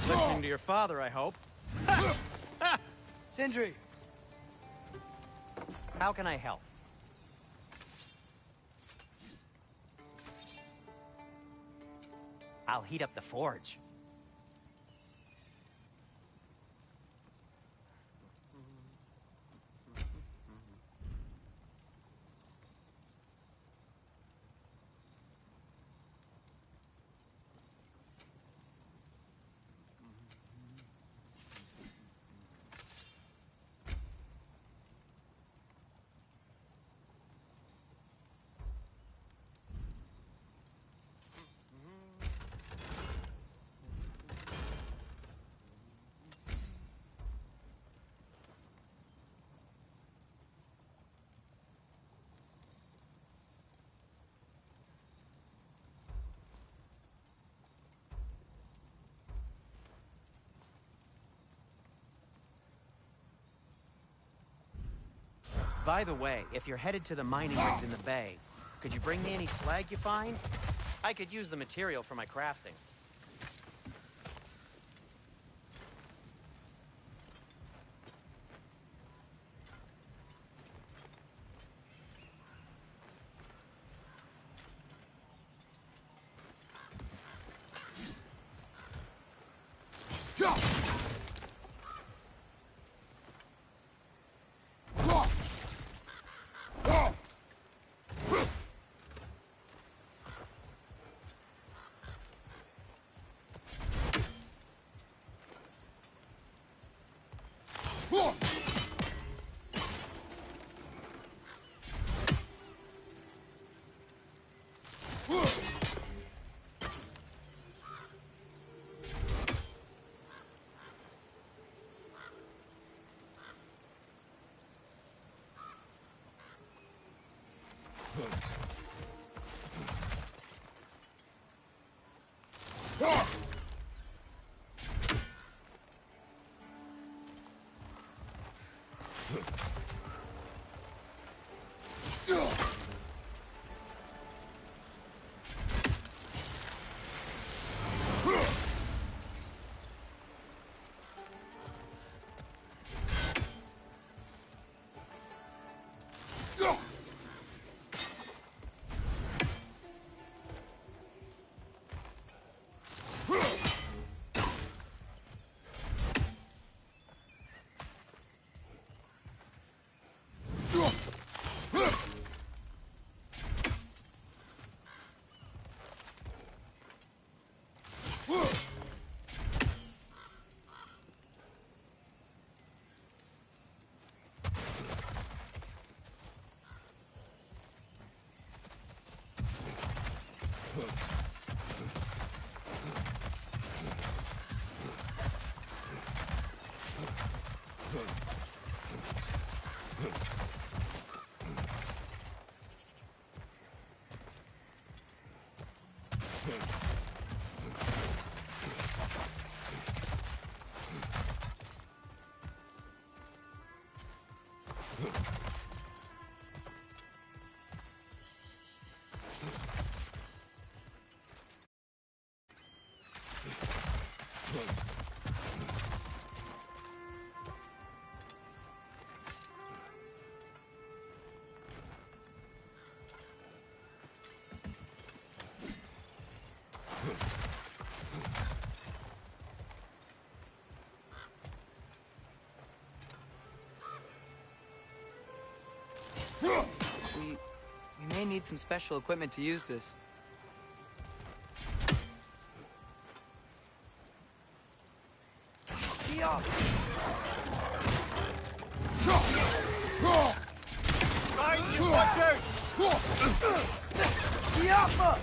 Listening to your father, I hope. Sindri! How can I help? I'll heat up the forge. By the way, if you're headed to the mining rigs in the bay, could you bring me any slag you find? I could use the material for my crafting. We may need some special equipment to use this. Yeah. Right, you watch out! Yappa!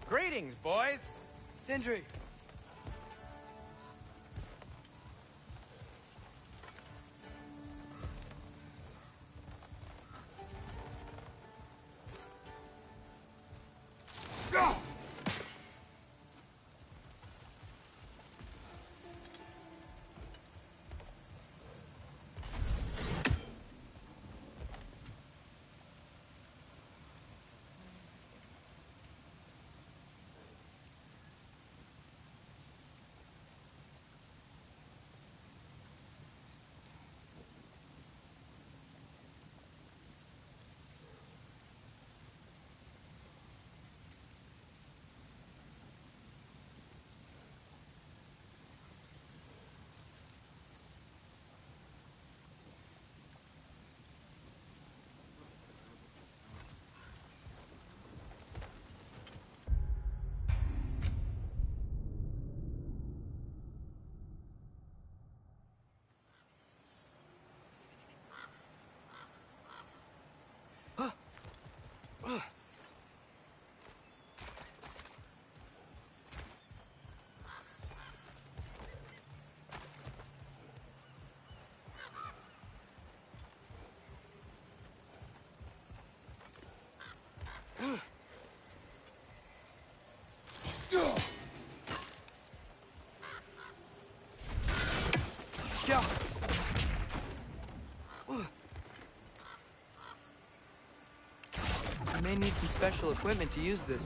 Greetings, boys. Sindri. Yeah. I may need some special equipment to use this.